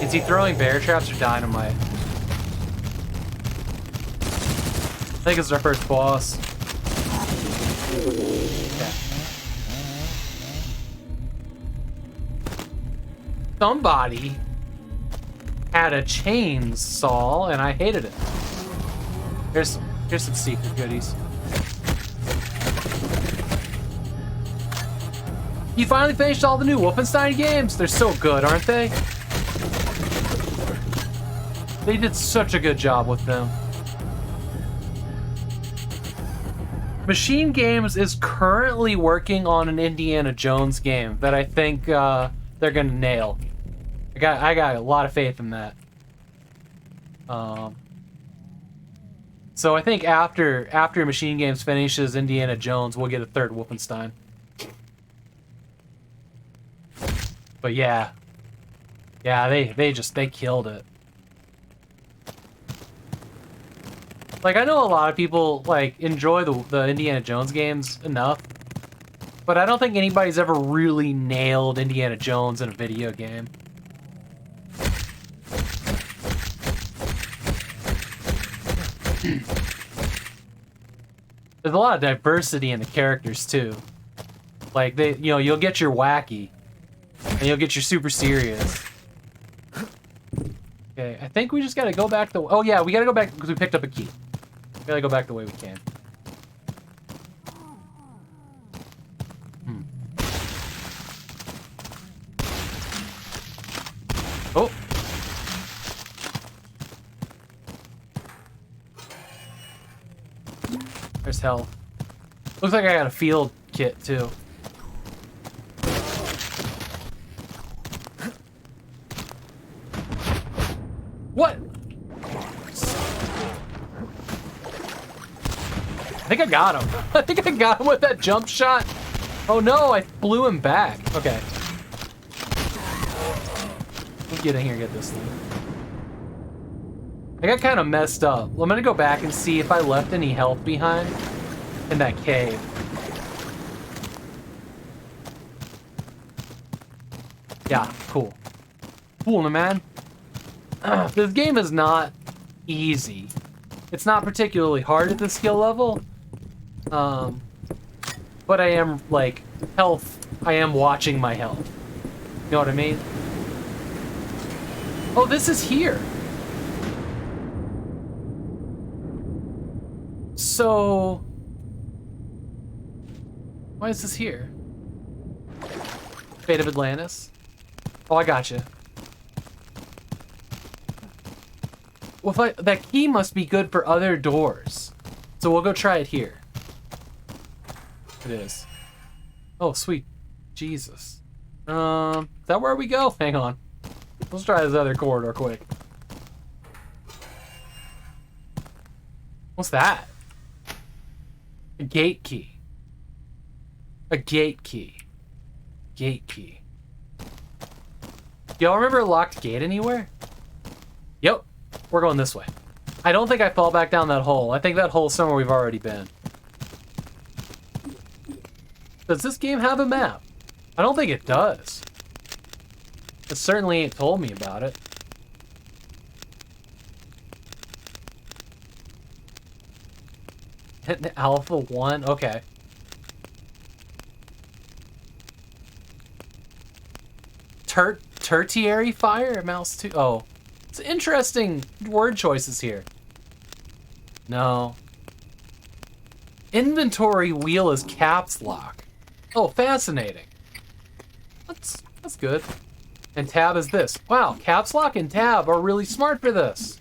Is he throwing bear traps or dynamite? I think it's our first boss. Okay. Somebody had a chainsaw and I hated it. Here's some secret goodies. You finally finished all the new Wolfenstein games. They're so good, aren't they? They did such a good job with them. Machine Games is currently working on an Indiana Jones game that I think they're gonna nail. I got a lot of faith in that. So I think after Machine Games finishes Indiana Jones, we'll get a third Wolfenstein. But yeah, they killed it. Like, I know a lot of people like enjoy the Indiana Jones games enough, but I don't think anybody's ever really nailed Indiana Jones in a video game. There's a lot of diversity in the characters too. Like you'll get your wacky, and you'll get your super serious. Okay, I think we just gotta go back the. Oh yeah, we gotta go back because we picked up a key. We gotta go back the way we came. Oh. There's health. Looks like I got a field kit too. What? I think I got him. I think I got him with that jump shot. Oh no, I blew him back. Okay. Let's get in here and get this thing. I got kind of messed up. Well, I'm gonna go back and see if I left any health behind in that cave. Yeah, cool. Cool, man. This game is not easy. It's not particularly hard at this skill level. But I am, like, I am watching my health. You know what I mean? Oh, this is here. So, why is this here? Fate of Atlantis. Oh, I gotcha. Well, that key must be good for other doors. So we'll go try it here. It is. Oh, sweet Jesus. Is that where we go? Hang on. Let's try this other corridor quick. What's that? A gate key. A gate key. Gate key. Y'all remember a locked gate anywhere? Yep. We're going this way. I don't think I fall back down that hole. I think that hole's somewhere we've already been. Does this game have a map? I don't think it does. It certainly ain't told me about it. Alpha 1? Okay. Tertiary fire? Mouse 2? Oh. It's interesting word choices here. No. Inventory wheel is caps lock. Oh, fascinating. That's good. And tab is this. Wow, caps lock and tab are really smart for this.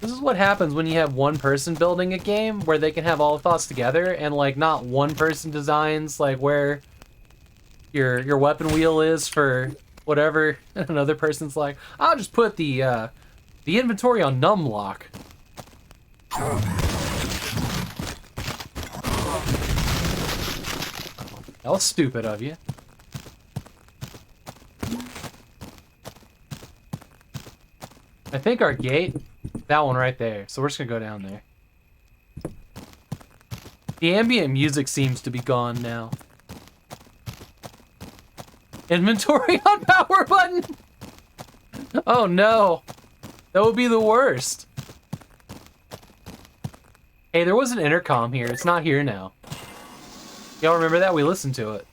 This is what happens when you have one person building a game where they can have all the thoughts together and like not one person designs like where your weapon wheel is for whatever. Another person's like, I'll just put the inventory on num lock. That was stupid of you. I think our gate, that one right there. So we're just gonna go down there. The ambient music seems to be gone now. Inventory on power button. Oh no. That would be the worst. Hey, there was an intercom here. It's not here now. Y'all remember that? We listened to it.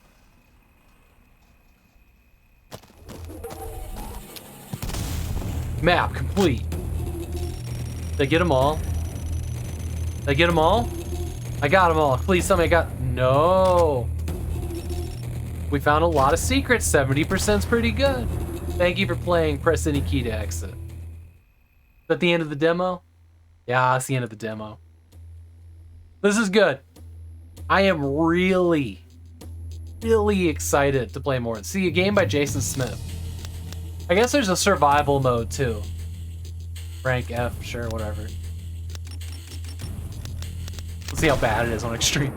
Map complete. Did I get them all? Did I get them all? I got them all. Please tell me I got... No. We found a lot of secrets. 70% is pretty good. Thank you for playing. Press any key to exit. Is that the end of the demo? Yeah, that's the end of the demo. This is good. I am really excited to play more. See, a game by Jason Smith. I guess there's a survival mode too. Rank F, sure, whatever. Let's see how bad it is on extreme.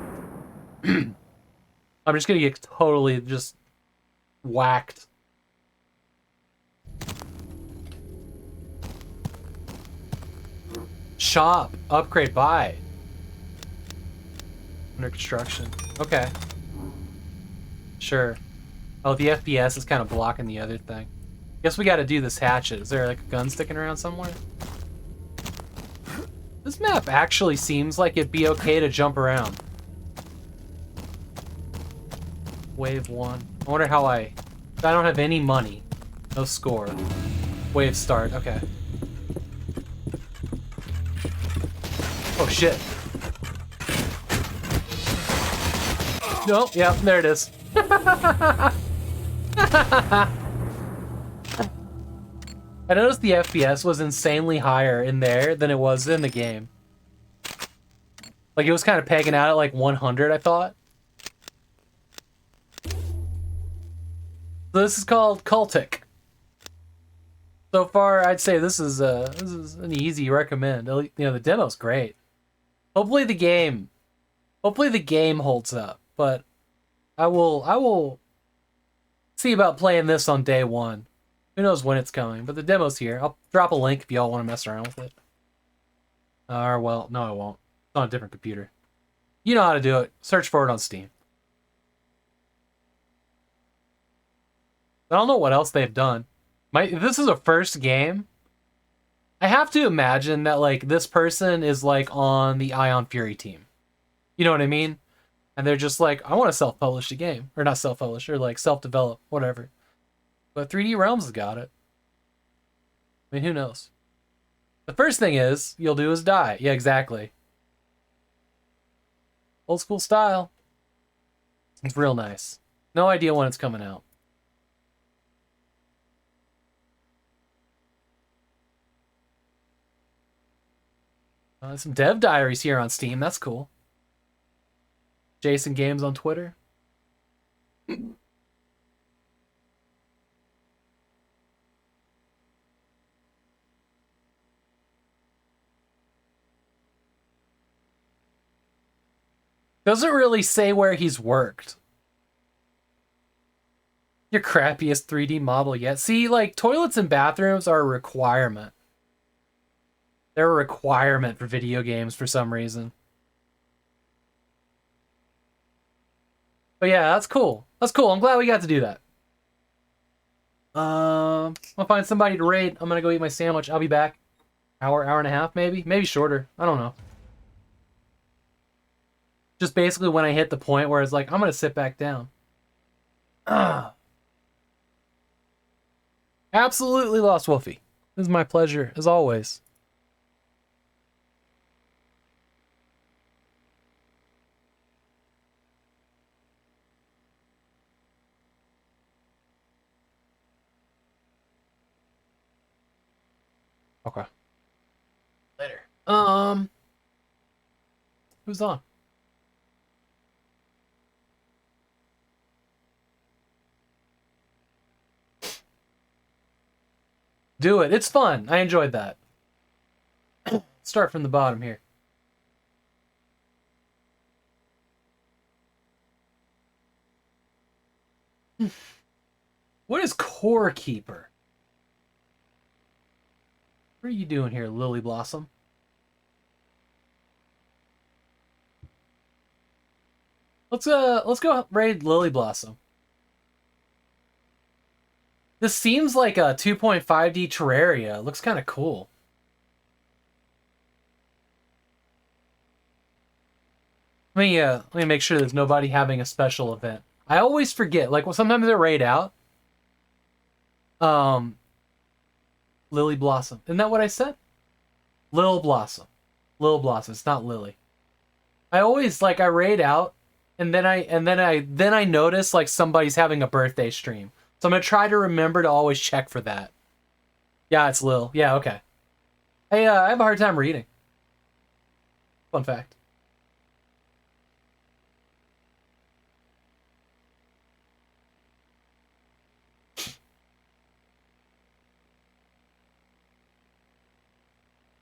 I'm just gonna get totally just whacked. Shop, upgrade, buy. Under construction. Okay. Sure. Oh, the FPS is kind of blocking the other thing. Guess we gotta do this hatchet. Is there like a gun sticking around somewhere? This map actually seems like it'd be okay to jump around. Wave 1. I wonder how I don't have any money. No score. Wave start. Okay. Oh shit. No, yeah, there it is. I noticed the FPS was insanely higher in there than it was in the game. Like, it was kind of pegging out at like 100, I thought. So this is called Cultic. So far, I'd say this is an easy recommend. You know, the demo's great. Hopefully the game holds up, but I will see about playing this on day 1. Who knows when it's coming, but the demo's here. I'll drop a link if y'all want to mess around with it. Well, no, I won't. It's on a different computer. You know how to do it. Search for it on Steam. I don't know what else they've done. If this is a first game, I have to imagine that, like, this person is, like, on the Ion Fury team. You know what I mean? And they're just like, I want to self-publish a game. Or not self-publish, or, like, self-develop, whatever. But 3D Realms has got it. I mean, who knows? The first thing you'll do is die. Yeah, exactly. Old school style. It's real nice. No idea when it's coming out. Some dev diaries here on Steam. That's cool. Jason Games on Twitter. Doesn't really say where he's worked. Your crappiest 3D model yet. See, like, toilets and bathrooms are a requirement. They're a requirement for video games for some reason. But yeah, that's cool. That's cool. I'm glad we got to do that. I'll find somebody to raid. I'm gonna go eat my sandwich. I'll be back. Hour and a half, maybe? Maybe shorter. I don't know. Just basically when I hit the point where it's like, I'm gonna sit back down. Absolutely, Lost Wolfie. This is my pleasure, as always. Okay. Later. Who's on? Do it. It's fun. I enjoyed that. Start from the bottom here. What is Core Keeper? What are you doing here, Lily Blossom? Let's go raid Lily Blossom. This seems like a 2.5D Terraria. It looks kind of cool. Let me make sure there's nobody having a special event. I always forget. Like, well, sometimes they raid out. Lily Blossom. Isn't that what I said? Lil Blossom. Lil Blossom. It's not Lily. I always like I raid out, and then I notice like somebody's having a birthday stream. So I'm gonna try to remember to always check for that. Yeah, it's Lil. Yeah, okay. Hey, I have a hard time reading. Fun fact.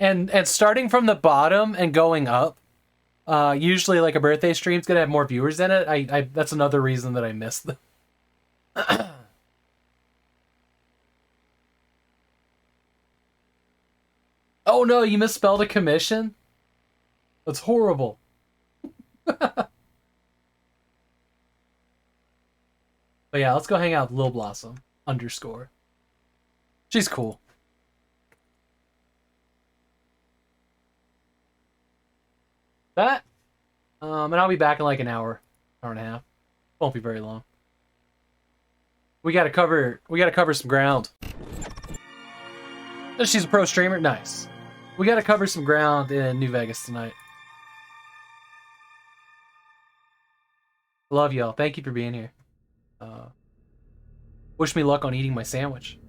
And starting from the bottom and going up, usually like a birthday stream's gonna have more viewers in it. I that's another reason that I missed them. Oh no, you misspelled a commission? That's horrible. But yeah, let's go hang out with Lil Blossom _. She's cool. That, and I'll be back in like an hour and a half. Won't be very long. We gotta cover some ground. She's a pro streamer, nice. We gotta cover some ground in New Vegas tonight. Love y'all. Thank you for being here. Wish me luck on eating my sandwich.